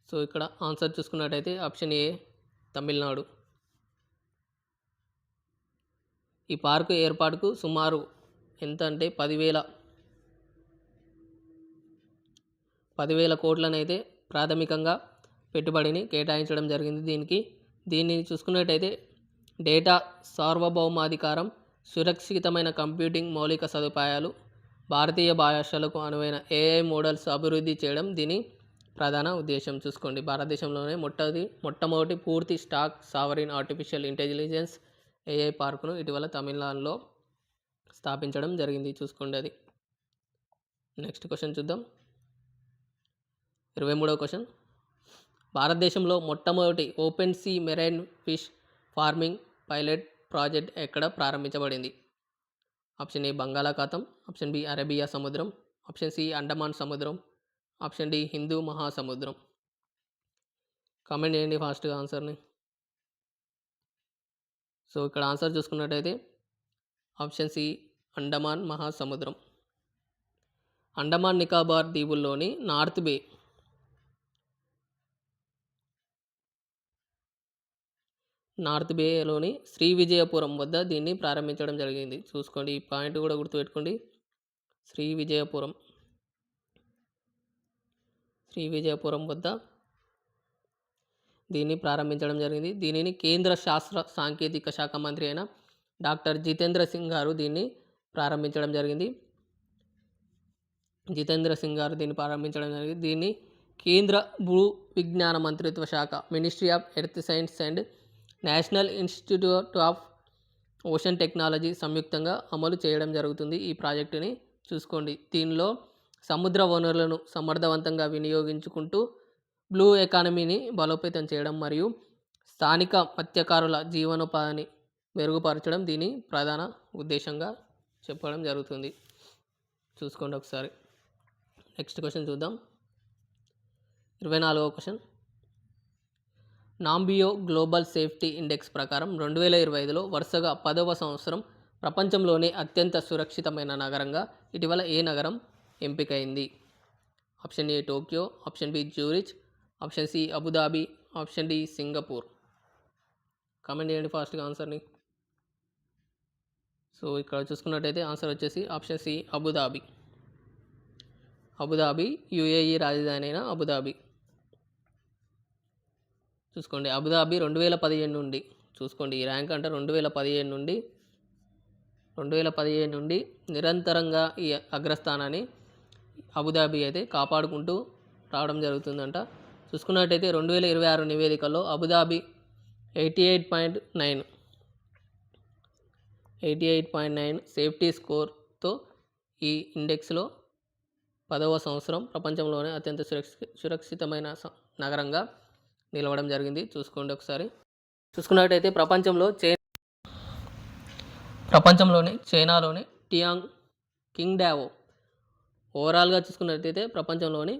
సో ఇక్కడ ఆన్సర్ చూసుకున్నట్టయితే ఆప్షన్ ఏ తమిళనాడు. ఈ పార్కు ఏర్పాటుకు సుమారు ఎంత అంటే 10,000 కోట్లనైతే ప్రాథమికంగా పెట్టుబడిని కేటాయించడం జరిగింది. దీనికి దీన్ని చూసుకున్నట్టయితే డేటా సార్వభౌమాధికారం, సురక్షితమైన కంప్యూటింగ్ మౌలిక సదుపాయాలు, భారతీయ భాషలకు అనువైన ఏఐ మోడల్స్ అభివృద్ధి చేయడం దీని ప్రధాన ఉద్దేశం. చూసుకోండి, భారతదేశంలోనే మొట్టమొదటి పూర్తి stack sovereign artificial intelligence AI పార్కును ఇటీవల తమిళనాడులో స్థాపించడం జరిగింది. చూసుకోండి అది. నెక్స్ట్ క్వశ్చన్ చూద్దాం. 23వ క్వశ్చన్. భారతదేశంలో మొట్టమొదటి open sea marine fish farming pilot project ఎక్కడ ప్రారంభించబడింది? ఆప్షన్ ఏ బంగాళాఖాతం, ఆప్షన్ బి అరేబియా సముద్రం, ఆప్షన్ సి అండమాన్ సముద్రం, ఆప్షన్ డి హిందూ మహాసముద్రం. కామెంట్ చేయండి ఫాస్ట్గా ఆన్సర్ని. సో ఇక్కడ ఆన్సర్ చూసుకున్నట్టయితే ఆప్షన్ సి అండమాన్ మహాసముద్రం. అండమాన్ నికోబార్ దీవుల్లోని నార్త్ బేలోని శ్రీవిజయపురం వద్ద దీన్ని ప్రారంభించడం జరిగింది. చూసుకోండి, ఈ పాయింట్ కూడా గుర్తుపెట్టుకోండి. శ్రీవిజయపురం వద్ద దీన్ని ప్రారంభించడం జరిగింది. దీనిని కేంద్ర శాస్త్ర సాంకేతిక శాఖ మంత్రి అయిన డాక్టర్ జితేంద్ర సింగ్ గారు దీన్ని ప్రారంభించడం జరిగింది. దీన్ని కేంద్ర భూ విజ్ఞాన మంత్రిత్వ శాఖ, ministry of earth science and national institute of ocean technology సంయుక్తంగా అమలు చేయడం జరుగుతుంది. ఈ ప్రాజెక్టుని చూసుకోండి. దీనిలో సముద్ర వనరులను సమర్థవంతంగా వినియోగించుకుంటూ బ్లూ ఎకానమీని బలోపేతం చేయడం మరియు స్థానిక మత్స్యకారుల జీవనోపాధిని మెరుగుపరచడం దీని ప్రధాన ఉద్దేశంగా చెప్పడం జరుగుతుంది. చూసుకోండి ఒకసారి. నెక్స్ట్ క్వశ్చన్ చూద్దాం. 24వ క్వశ్చన్. నాంబియో గ్లోబల్ సేఫ్టీ ఇండెక్స్ ప్రకారం 2025లో వరుసగా 10వ సంవత్సరం ప్రపంచంలోనే అత్యంత సురక్షితమైన నగరంగా ఇటీవల ఏ నగరం ఎంపికైంది? Option A Tokyo, option B Zurich, option C Abu Dhabi, option D Singapore. Comment చేయండి ఫాస్ట్గా ఆన్సర్ని. సో ఇక్కడ చూసుకున్నట్టయితే ఆన్సర్ వచ్చేసి ఆప్షన్ సి అబుదాబి. యుఏఈ రాజధాని అయిన అబుదాబి. చూసుకోండి, అబుదాబి 2015 నుండి, చూసుకోండి ఈ ర్యాంక్ అంటే 2015 నుండి నిరంతరంగా ఈ అగ్రస్థానాన్ని అబుదాబి అయితే కాపాడుకుంటూ రావడం జరుగుతుందంట. చూసుకున్నట్టయితే 2026 నివేదికలో అబుదాబి 88.9 సేఫ్టీ స్కోర్తో ఈ ఇండెక్స్లో 10వ సంవత్సరం ప్రపంచంలోనే అత్యంత సురక్షితమైన నగరంగా నిలవడం జరిగింది. చూసుకోండి ఒకసారి. చూసుకున్నట్టయితే ప్రపంచంలోని చైనాలోని కింగ్డావో, ఓవరాల్గా చూసుకున్నట్టయితే ప్రపంచంలోని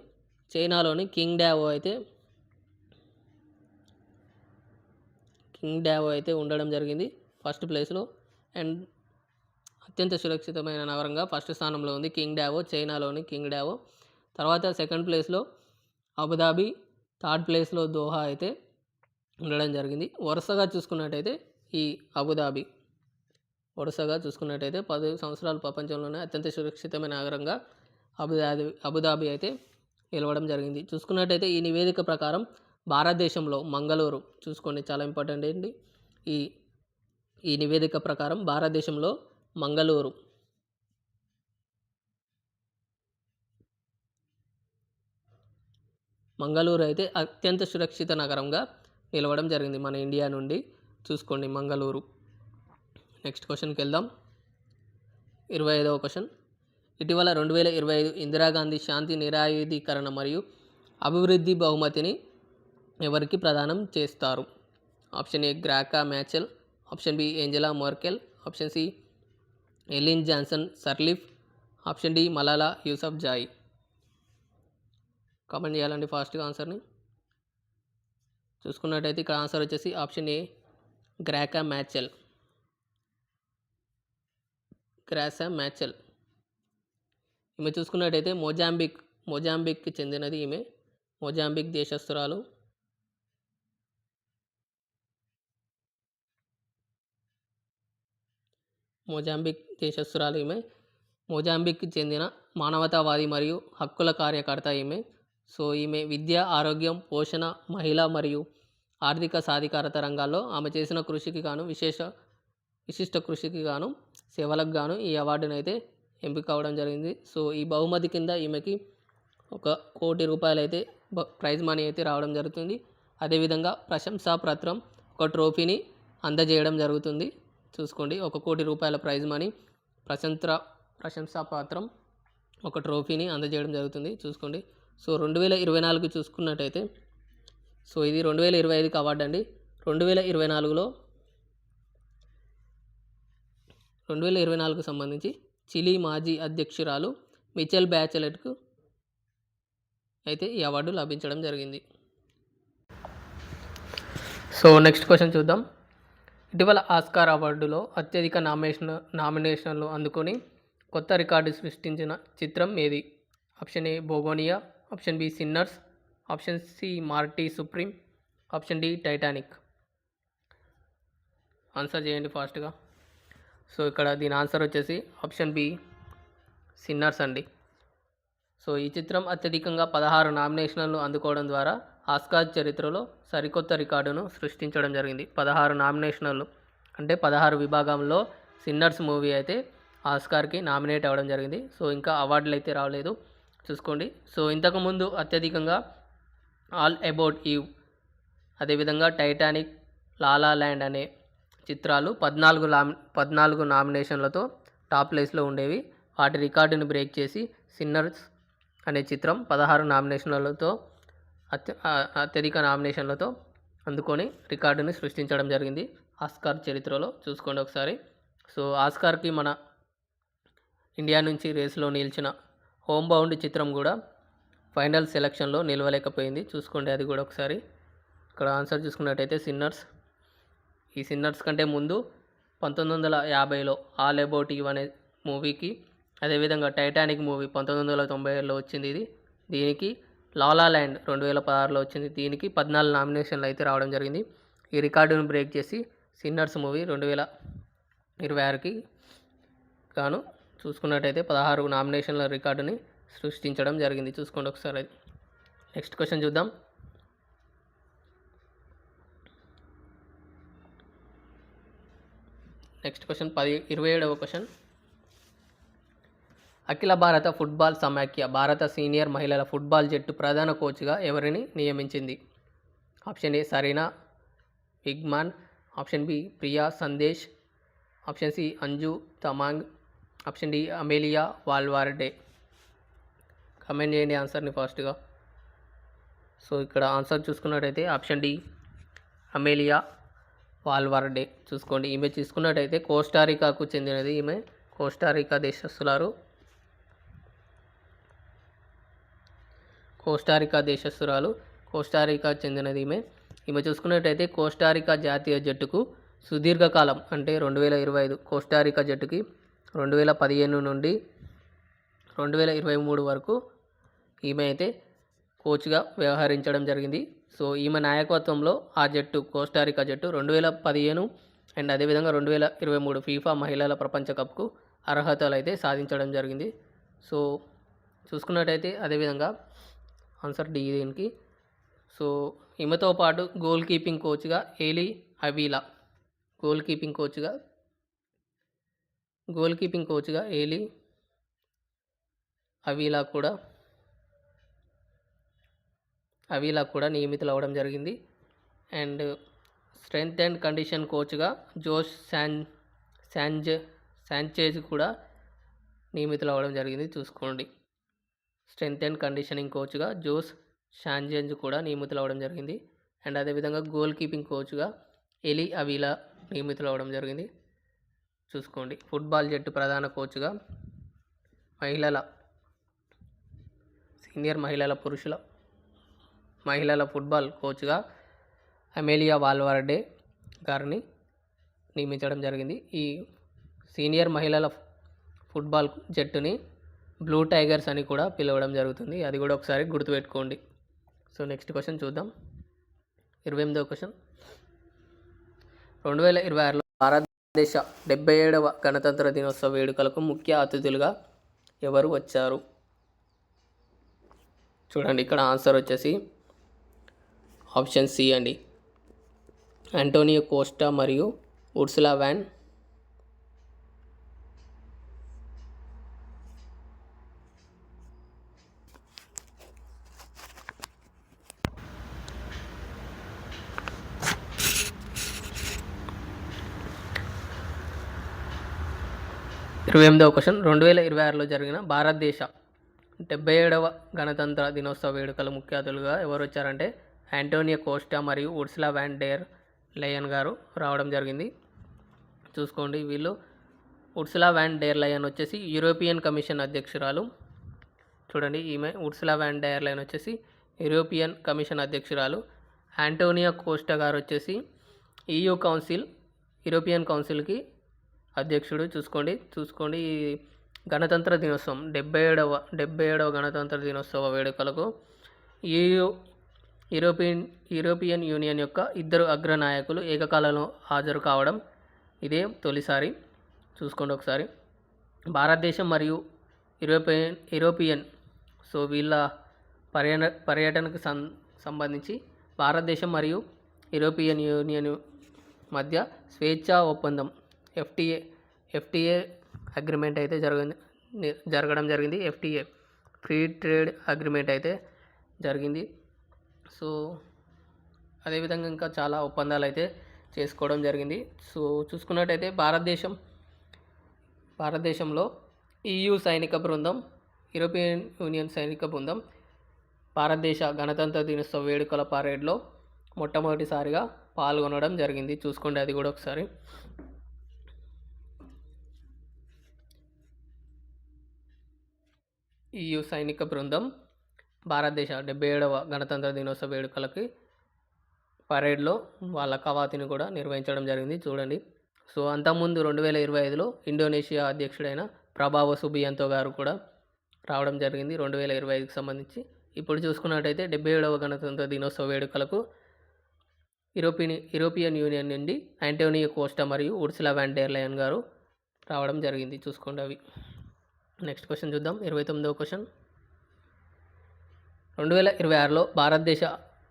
చైనాలోని కింగ్డావో అయితే ఉండడం జరిగింది ఫస్ట్ ప్లేస్లో. అండ్ అత్యంత సురక్షితమైన నగరంగా ఫస్ట్ స్థానంలో ఉంది కింగ్డావో, చైనాలోని కింగ్డావో. తర్వాత సెకండ్ ప్లేస్లో అబుదాబి, థర్డ్ ప్లేస్లో దోహా అయితే ఉండడం జరిగింది. వరుసగా చూసుకున్నట్టయితే ఈ అబుదాబి 10 సంవత్సరాలు ప్రపంచంలోనే అత్యంత సురక్షితమైన నగరంగా అబుదాబి అయితే నిలవడం జరిగింది. చూసుకున్నట్టయితే ఈ నివేదిక ప్రకారం భారతదేశంలో మంగళూరు, చూసుకోండి చాలా ఇంపార్టెంట్ ఏంటి, ఈ నివేదిక ప్రకారం భారతదేశంలో మంగళూరు అయితే అత్యంత సురక్షిత నగరంగా నిలవడం జరిగింది మన ఇండియా నుండి. చూసుకోండి మంగళూరు. నెక్స్ట్ క్వశ్చన్కి వెళ్దాం. 25వ క్వశ్చన్. ఇటీవల 2025 ఇందిరాగాంధీ శాంతి నిరాయుధీకరణ మరియు అభివృద్ధి బహుమతిని ఎవరికి ప్రదానం చేస్తారు? Option A Graca Machel, option B Angela Merkel, option C Ellen Johnson Sirleaf, option D Malala Yousafzai. Comment చేయాలండి ఫాస్ట్గా ఆన్సర్ని. చూసుకున్నట్టయితే ఇక్కడ ఆన్సర్ వచ్చేసి ఆప్షన్ ఏ గ్రాకా మ్యాచెల్. ఈమె చూసుకున్నట్టయితే మొజాంబిక్కి చెందినది. ఈమె మొజాంబిక్ దేశస్తురాలు. ఈమె మొజాంబిక్కి చెందిన మానవతావాది మరియు హక్కుల కార్యకర్త ఈమె. సో ఈమె విద్య, ఆరోగ్యం, పోషణ, మహిళ మరియు ఆర్థిక సాధికారత రంగాల్లో ఆమె చేసిన కృషికి గాను విశిష్ట కృషికి గాను సేవలకు గాను ఈ అవార్డునైతే ఎంపిక అవ్వడం జరిగింది. సో ఈ బహుమతి కింద ఈమెకి ₹1,00,00,000 అయితే ప్రైజ్ మనీ అయితే రావడం జరుగుతుంది. అదేవిధంగా ప్రశంసా పత్రం, ఒక ట్రోఫీని అందజేయడం జరుగుతుంది. చూసుకోండి, ₹1,00,00,000 ప్రైజ్ మనీ, ప్రశంసా పత్రం, ఒక ట్రోఫీని అందజేయడం జరుగుతుంది. చూసుకోండి. సో 2024 చూసుకున్నట్టయితే, సో ఇది 2025కి అవార్డు అండి. 2024కు సంబంధించి చిలీ మాజీ అధ్యక్షురాలు మిచెల్ బ్యాచెలెట్కు అయితే ఈ అవార్డు లభించడం జరిగింది. సో నెక్స్ట్ క్వశ్చన్ చూద్దాం. ఇటీవల ఆస్కార్ అవార్డులో అత్యధిక నామినేషన్లు అందుకొని కొత్త రికార్డు సృష్టించిన చిత్రం ఏది? Option A Bugonia, option B Sinners, option C Marty Supreme, option D Titanic. Answer చేయండి ఫాస్ట్గా. సో ఇక్కడ దీని ఆన్సర్ వచ్చేసి ఆప్షన్ బి సిన్నర్స్ అండి. సో ఈ చిత్రం అత్యధికంగా 16 నామినేషన్లను అందుకోవడం ద్వారా ఆస్కార్ చరిత్రలో సరికొత్త రికార్డును సృష్టించడం జరిగింది. 16 నామినేషన్లు అంటే 16 విభాగంలో సిన్నర్స్ మూవీ అయితే ఆస్కార్కి నామినేట్ అవ్వడం జరిగింది. సో ఇంకా అవార్డులు అయితే రాలేదు, చూసుకోండి. సో ఇంతకుముందు అత్యధికంగా ఆల్ అబౌట్ ఈవ్, అదేవిధంగా టైటానిక్, లాలా ల్యాండ్ అనే చిత్రాలు 14 నామినేషన్లతో టాప్ ప్లేస్లో ఉండేవి. వాటి రికార్డును బ్రేక్ చేసి సిన్నర్స్ అనే చిత్రం 16 నామినేషన్లతో అత్యధిక నామినేషన్లతో అందుకొని రికార్డుని సృష్టించడం జరిగింది ఆస్కార్ చరిత్రలో. చూసుకోండి ఒకసారి. సో ఆస్కార్కి మన ఇండియా నుంచి రేసులో నిలిచిన హోమ్ బౌండ్ చిత్రం కూడా ఫైనల్ సెలక్షన్లో నిలవలేకపోయింది. చూసుకోండి అది కూడా ఒకసారి. ఇక్కడ ఆన్సర్ చూసుకున్నట్టయితే సిన్నర్స్. ఈ సిన్నర్స్ కంటే ముందు 1950లో ఆల్ అబౌట్ ఈవ్ అనే మూవీకి, అదేవిధంగా టైటానిక్ మూవీ 1997లో వచ్చింది. దీనికి లాలా ల్యాండ్ 2016లో వచ్చింది. దీనికి 14 నామినేషన్లు అయితే రావడం జరిగింది. ఈ రికార్డును బ్రేక్ చేసి సిన్నర్స్ మూవీ 2026కి గాను చూసుకున్నట్టయితే 16 నామినేషన్ల రికార్డుని సృష్టించడం జరిగింది. చూసుకోండి ఒకసారి. నెక్స్ట్ క్వశ్చన్ చూద్దాం. నెక్స్ట్ క్వశ్చన్ 27వ క్వశ్చన్. అఖిల భారత ఫుట్బాల్ సమాఖ్య భారత సీనియర్ మహిళల ఫుట్బాల్ జట్టు ప్రధాన కోచ్గా ఎవరిని నియమించింది? Option A Sarina Wiegman, option B Priya Sandesh, option C Anju Tamang, option D Amelia Valverde. Comment చేయండి ఆన్సర్ని ఫాస్ట్గా. సో ఇక్కడ ఆన్సర్ చూసుకున్నట్టయితే ఆప్షన్ డి అమేలియా వాల్వార్డే. చూసుకోండి, ఈమె చూసుకున్నట్టయితే కోస్టారికాకు చెందినది. ఈమె కోస్టారికా దేశస్తురాలు. కోస్టారికా చెందినది ఈమె చూసుకున్నట్టయితే కోస్టారికా జాతీయ జట్టుకు సుదీర్ఘకాలం అంటే 2025 కోస్టారికా జట్టుకి 2015 నుండి 2023 వరకు ఈమె అయితే కోచ్గా వ్యవహరించడం జరిగింది. సో ఈమె నాయకత్వంలో ఆ జట్టు కోస్టారికా జట్టు 2015 అండ్ అదేవిధంగా 2023 ఫీఫా మహిళల ప్రపంచ కప్కు అర్హతలు అయితే సాధించడం జరిగింది. సో చూసుకున్నట్టయితే అదేవిధంగా ఆన్సర్ డి దీనికి. సో ఈమెతో పాటు గోల్ కీపింగ్ కోచ్గా ఏలీ అవిలా, గోల్ కీపింగ్ కోచ్గా ఏలీ అవిలా కూడా నియమితులు అవ్వడం జరిగింది. అండ్ స్ట్రెంగ్త్ అండ్ కండిషన్ కోచ్గా జోష్ శాంచేజ్ కూడా నియమితులు అవ్వడం జరిగింది. చూసుకోండి, స్ట్రెంగ్త్ అండ్ కండిషనింగ్ కోచ్గా జోష్ శాంచేజ్ కూడా నియమితులు అవ్వడం జరిగింది. అండ్ అదేవిధంగా గోల్ కీపింగ్ కోచ్గా ఎలీ అవిలా నియమితులు అవ్వడం జరిగింది. చూసుకోండి, ఫుట్బాల్ జట్టు ప్రధాన కోచ్గా సీనియర్ మహిళల ఫుట్బాల్ కోచ్గా అమేలియా వాల్వార్డే గారిని నియమించడం జరిగింది. ఈ సీనియర్ మహిళల ఫుట్బాల్ జట్టుని బ్లూ టైగర్స్ అని కూడా పిలవడం జరుగుతుంది. అది కూడా ఒకసారి గుర్తుపెట్టుకోండి. సో నెక్స్ట్ క్వశ్చన్ చూద్దాం. 28వ క్వశ్చన్. 2026లో భారతదేశ 77వ గణతంత్ర దినోత్సవ వేడుకలకు ముఖ్య అతిథులుగా ఎవరు వచ్చారు? చూడండి, ఇక్కడ ఆన్సర్ వచ్చేసి ఆప్షన్ సి అండి. ఆంటోనియో కోస్టా మరియు ఉర్సులా వ్యాన్ 28వ క్వశ్చన్ 2026లో జరిగిన భారతదేశ 77వ గణతంత్ర దినోత్సవ వేడుకల ముఖ్య అతిథులుగా ఎవరు వచ్చారంటే ఆంటోనియో కోస్టా మరియు ఉర్సులా వ్యాన్ డెర్ లయన్ గారు రావడం జరిగింది. చూసుకోండి, వీళ్ళు ఉర్సులా వ్యాన్ డెర్ లయన్ వచ్చేసి యూరోపియన్ కమిషన్ అధ్యక్షురాలు. చూడండి, ఈమె ఉర్సులా వ్యాన్ డెర్ లయన్ వచ్చేసి యూరోపియన్ కమిషన్ అధ్యక్షురాలు. ఆంటోనియో కోస్టా గారు వచ్చేసి యూరోపియన్ కౌన్సిల్కి అధ్యక్షుడు. చూసుకోండి ఈ గణతంత్ర దినోత్సవం 77వ గణతంత్ర దినోత్సవ వేడుకలకు యూరోపియన్ యూనియన్ యొక్క ఇద్దరు అగ్రనాయకులు ఏకకాలంలో హాజరు కావడం ఇదే తొలిసారి. చూసుకోండి ఒకసారి. భారతదేశం మరియు యూరోపియన్ సో వీళ్ళ పర్యటనకు సంబంధించి భారతదేశం మరియు యూరోపియన్ యూనియన్ మధ్య స్వేచ్ఛా ఒప్పందం ఎఫ్టీఏ అగ్రిమెంట్ అయితే జరగడం జరిగింది. ఎఫ్టీఏ ఫ్రీ ట్రేడ్ అగ్రిమెంట్ అయితే జరిగింది. సో అదేవిధంగా ఇంకా చాలా ఒప్పందాలు అయితే చేసుకోవడం జరిగింది. సో చూసుకున్నట్టయితే భారతదేశంలో EU సైనిక బృందం, యూరోపియన్ యూనియన్ సైనిక బృందం భారతదేశ గణతంత్ర దినోత్సవ వేడుకల పరేడ్లో మొట్టమొదటిసారిగా పాల్గొనడం జరిగింది. చూసుకోండి అది కూడా ఒకసారి. EU సైనిక బృందం భారతదేశ 77వ గణతంత్ర దినోత్సవ వేడుకలకి పరేడ్లో వాళ్ళ కవాతుని కూడా నిర్వహించడం జరిగింది. చూడండి. సో అంతకుముందు 2025లో ఇండోనేషియా అధ్యక్షుడైన ప్రభావో సుబియాంతో గారు కూడా రావడం జరిగింది 2025కి సంబంధించి. ఇప్పుడు చూసుకున్నట్టయితే 77వ గణతంత్ర దినోత్సవ వేడుకలకు యూరోపియన్ యూనియన్ నుండి ఆంటోనియో కోస్టా మరియు ఉర్సులా వ్యాన్ డెర్ లయన్ గారు రావడం జరిగింది. చూసుకోండి అవి. నెక్స్ట్ క్వశ్చన్ చూద్దాం. 29వ క్వశ్చన్. 2026లో భారతదేశ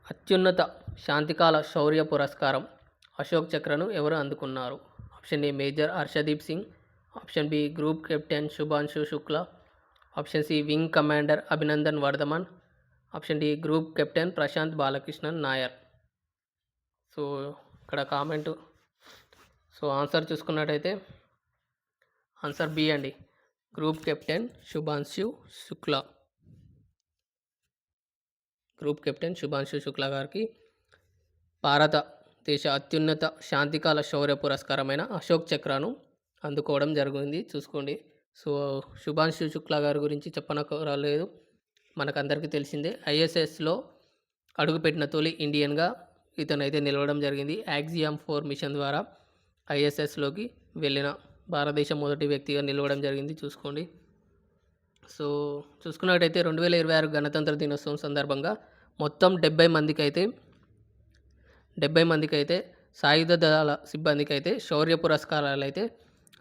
అత్యున్నత శాంతికాల శౌర్య పురస్కారం అశోక్ చక్రను ఎవరు అందుకున్నారు? Option A major Harshdeep Singh, option B group captain Shubhanshu Shukla, option C wing commander Abhinandan Varthaman, option D group captain Prasanth Balakrishnan Nair. So ఇక్కడ కామెంటు. సో ఆన్సర్ చూసుకున్నట్టయితే ఆన్సర్ బి అండి, group captain Shubhanshu Shukla. Group captain Shubhanshu Shukla గారికి భారతదేశ అత్యున్నత శాంతికాల శౌర్య పురస్కారమైన అశోక్ చక్రాను అందుకోవడం జరిగింది. చూసుకోండి. సో శుభాంశు శుక్లా గారి గురించి చెప్పనక్కర్లేదు, మనకందరికీ తెలిసిందే. ISSలో అడుగుపెట్టిన తొలి ఇండియన్గా ఇతనైతే నిలవడం జరిగింది. యాక్సియం 4 మిషన్ ద్వారా ISSలోకి వెళ్ళిన భారతదేశం మొదటి వ్యక్తిగా నిలవడం జరిగింది. చూసుకోండి. సో చూసుకున్నట్టయితే 2026 గణతంత్ర దినోత్సవం సందర్భంగా మొత్తం 70 మందికి అయితే సాయుధ దళాల సిబ్బందికి అయితే శౌర్య పురస్కారాలు అయితే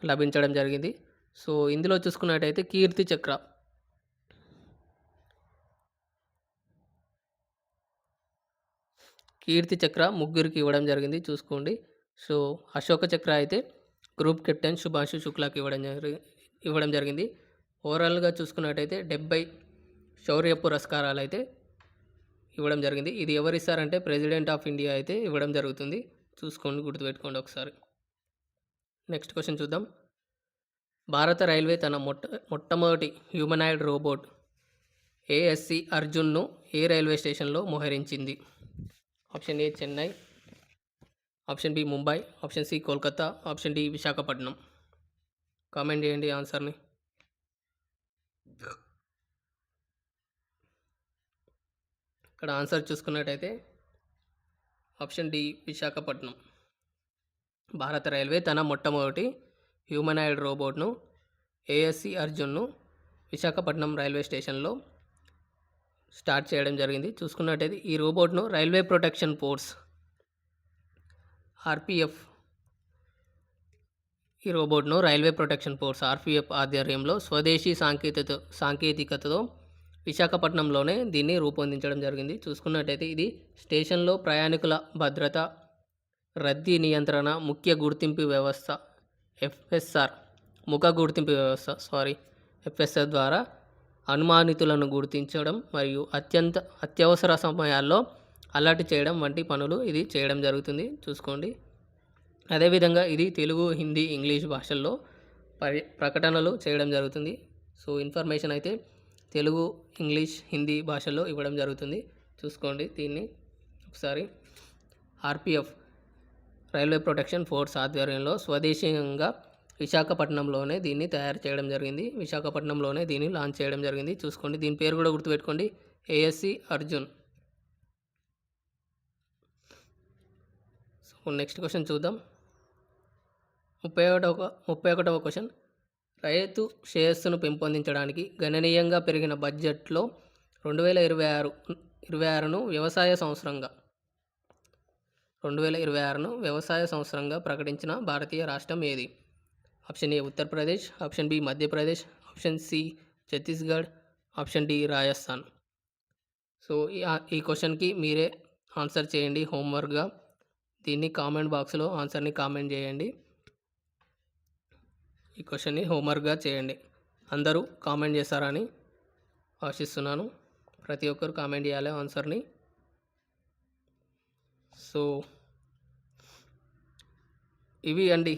లభించడం జరిగింది. సో ఇందులో చూసుకున్నట్టయితే కీర్తి చక్ర ముగ్గురికి ఇవ్వడం జరిగింది. చూసుకోండి. సో అశోక చక్ర అయితే గ్రూప్ కెప్టెన్ శుభాంశు శుక్లాకి ఇవ్వడం జరిగింది. ఓవరాల్గా చూసుకున్నట్టయితే 70 శౌర్య పురస్కారాలు అయితే ఇవ్వడం జరిగింది. ఇది ఎవరిస్తారంటే ప్రెసిడెంట్ ఆఫ్ ఇండియా అయితే ఇవ్వడం జరుగుతుంది. చూసుకోండి, గుర్తుపెట్టుకోండి ఒకసారి. నెక్స్ట్ క్వశ్చన్ చూద్దాం. భారత రైల్వే తన మొట్టమొదటి హ్యూమనాయిడ్ రోబోట్ ASC అర్జున్ను ఏ రైల్వే స్టేషన్లో మోహరించింది? Option A Chennai, option B Mumbai, option C Kolkata, option D Visakhapatnam. Comment చేయండి ఆన్సర్ని. ఇక్కడ ఆన్సర్ చూసుకున్నట్టయితే ఆప్షన్ డి విశాఖపట్నం. భారత రైల్వే తన మొట్టమొదటి హ్యూమనాయిడ్ రోబోట్ను ASC అర్జున్ను విశాఖపట్నం రైల్వే స్టేషన్లో స్టార్ట్ చేయడం జరిగింది. చూసుకున్నట్టయితే ఈ రోబోట్ను రైల్వే ప్రొటెక్షన్ ఫోర్స్ RPF ఆధ్వర్యంలో స్వదేశీ సాంకేతికతతో విశాఖపట్నంలోనే దీన్ని రూపొందించడం జరిగింది. చూసుకున్నట్టయితే ఇది స్టేషన్లో ప్రయాణికుల భద్రత, రద్దీ నియంత్రణ ముఖ్య గుర్తింపు వ్యవస్థ ఎఫ్ఎస్ఆర్ ముఖ గుర్తింపు వ్యవస్థ ఎఫ్ఎస్ఆర్ ద్వారా అనుమానితులను గుర్తించడం మరియు అత్యవసర సమయాల్లో అలర్ట్ చేయడం వంటి పనులు ఇది చేయడం జరుగుతుంది. చూసుకోండి. అదేవిధంగా ఇది తెలుగు, హిందీ, ఇంగ్లీష్ భాషల్లో ప్రకటనలు చేయడం జరుగుతుంది. సో ఇన్ఫర్మేషన్ అయితే తెలుగు, ఇంగ్లీష్, హిందీ భాషల్లో ఇవ్వడం జరుగుతుంది. చూసుకోండి దీన్ని ఒకసారి. ఆర్పిఎఫ్ రైల్వే ప్రొటెక్షన్ ఫోర్స్ ఆధ్వర్యంలో స్వదేశీయంగా విశాఖపట్నంలోనే దీన్ని తయారు చేయడం జరిగింది. విశాఖపట్నంలోనే దీన్ని లాంచ్ చేయడం జరిగింది. చూసుకోండి. దీని పేరు కూడా గుర్తుపెట్టుకోండి, ASC Arjun. So next question చూద్దాం. 31వ క్వశ్చన్. రైతు శ్రేయస్సును పెంపొందించడానికి గణనీయంగా పెరిగిన బడ్జెట్లో 2026ను వ్యవసాయ సంవత్సరంగా ప్రకటించిన భారతీయ రాష్ట్రం ఏది? Option A Uttar Pradesh, option B Madhya Pradesh, option C Chhattisgarh, option D Rajasthan. So ఈ క్వశ్చన్కి మీరే ఆన్సర్ చేయండి హోంవర్క్గా. దీన్ని కామెంట్ బాక్స్లో ఆన్సర్ని కామెంట్ చేయండి. ఈ క్వశ్చన్ని హోంవర్క్గా చేయండి. అందరూ కామెంట్ చేస్తారని ఆశిస్తున్నాను. ప్రతి ఒక్కరు కామెంట్ చేయాలి ఆన్సర్ని. సో ఇవి అండి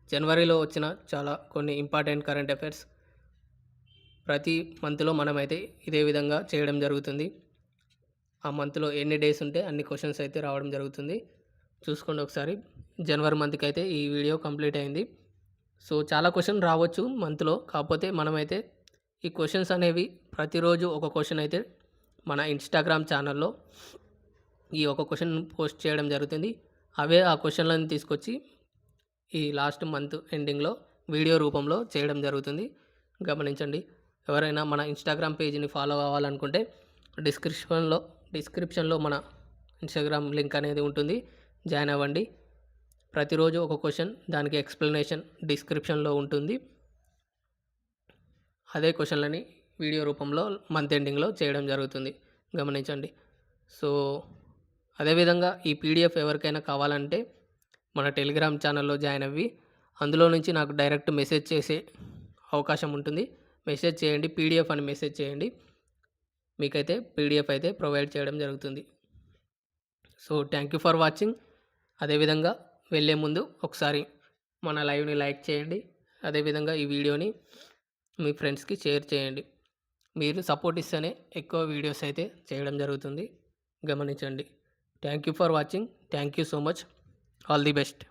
జనవరిలో వచ్చిన చాలా కొన్ని ఇంపార్టెంట్ కరెంట్ అఫైర్స్. ప్రతి మంత్లో మనమైతే ఇదే విధంగా చేయడం జరుగుతుంది. ఆ మంత్లో ఎన్ని డేస్ ఉంటే అన్ని క్వశ్చన్స్ అయితే రావడం జరుగుతుంది. చూసుకోండి ఒకసారి. జనవరి మంత్కి అయితే ఈ వీడియో కంప్లీట్ అయింది. సో చాలా క్వశ్చన్ రావచ్చు మంత్లో. కాకపోతే మనమైతే ఈ క్వశ్చన్స్ అనేవి ప్రతిరోజు ఒక క్వశ్చన్ అయితే మన ఇన్స్టాగ్రామ్ ఛానల్లో ఈ ఒక క్వశ్చన్ పోస్ట్ చేయడం జరుగుతుంది. అవే ఆ క్వశ్చన్లను తీసుకొచ్చి ఈ లాస్ట్ మంత్ ఎండింగ్లో వీడియో రూపంలో చేయడం జరుగుతుంది. గమనించండి. ఎవరైనా మన ఇన్స్టాగ్రామ్ పేజీని ఫాలో అవ్వాలనుకుంటే డిస్క్రిప్షన్లో మన ఇన్స్టాగ్రామ్ లింక్ అనేది ఉంటుంది. జాయిన్ అవ్వండి. ప్రతిరోజు ఒక క్వశ్చన్, దానికి ఎక్స్ప్లెనేషన్ డిస్క్రిప్షన్లో ఉంటుంది. అదే క్వశ్చన్లని వీడియో రూపంలో మంత్ ఎండింగ్లో చేయడం జరుగుతుంది. గమనించండి. సో అదేవిధంగా ఈ పీడిఎఫ్ ఎవరికైనా కావాలంటే మన టెలిగ్రామ్ ఛానల్లో జాయిన్ అవ్వి అందులో నుంచి నాకు డైరెక్ట్ మెసేజ్ చేసే అవకాశం ఉంటుంది. మెసేజ్ చేయండి, పీడిఎఫ్ అని మెసేజ్ చేయండి. మీకైతే పీడిఎఫ్ అయితే ప్రొవైడ్ చేయడం జరుగుతుంది. So thank you for watching. అదేవిధంగా వెళ్ళే ముందు ఒకసారి మన లైవ్ని లైక్ చేయండి. అదేవిధంగా ఈ వీడియోని మీ ఫ్రెండ్స్కి షేర్ చేయండి. మీరు సపోర్ట్ ఇస్తేనే ఎక్కువ వీడియోస్ అయితే చేయడం జరుగుతుంది. గమనించండి. Thank you for watching. Thank you so much. All the best.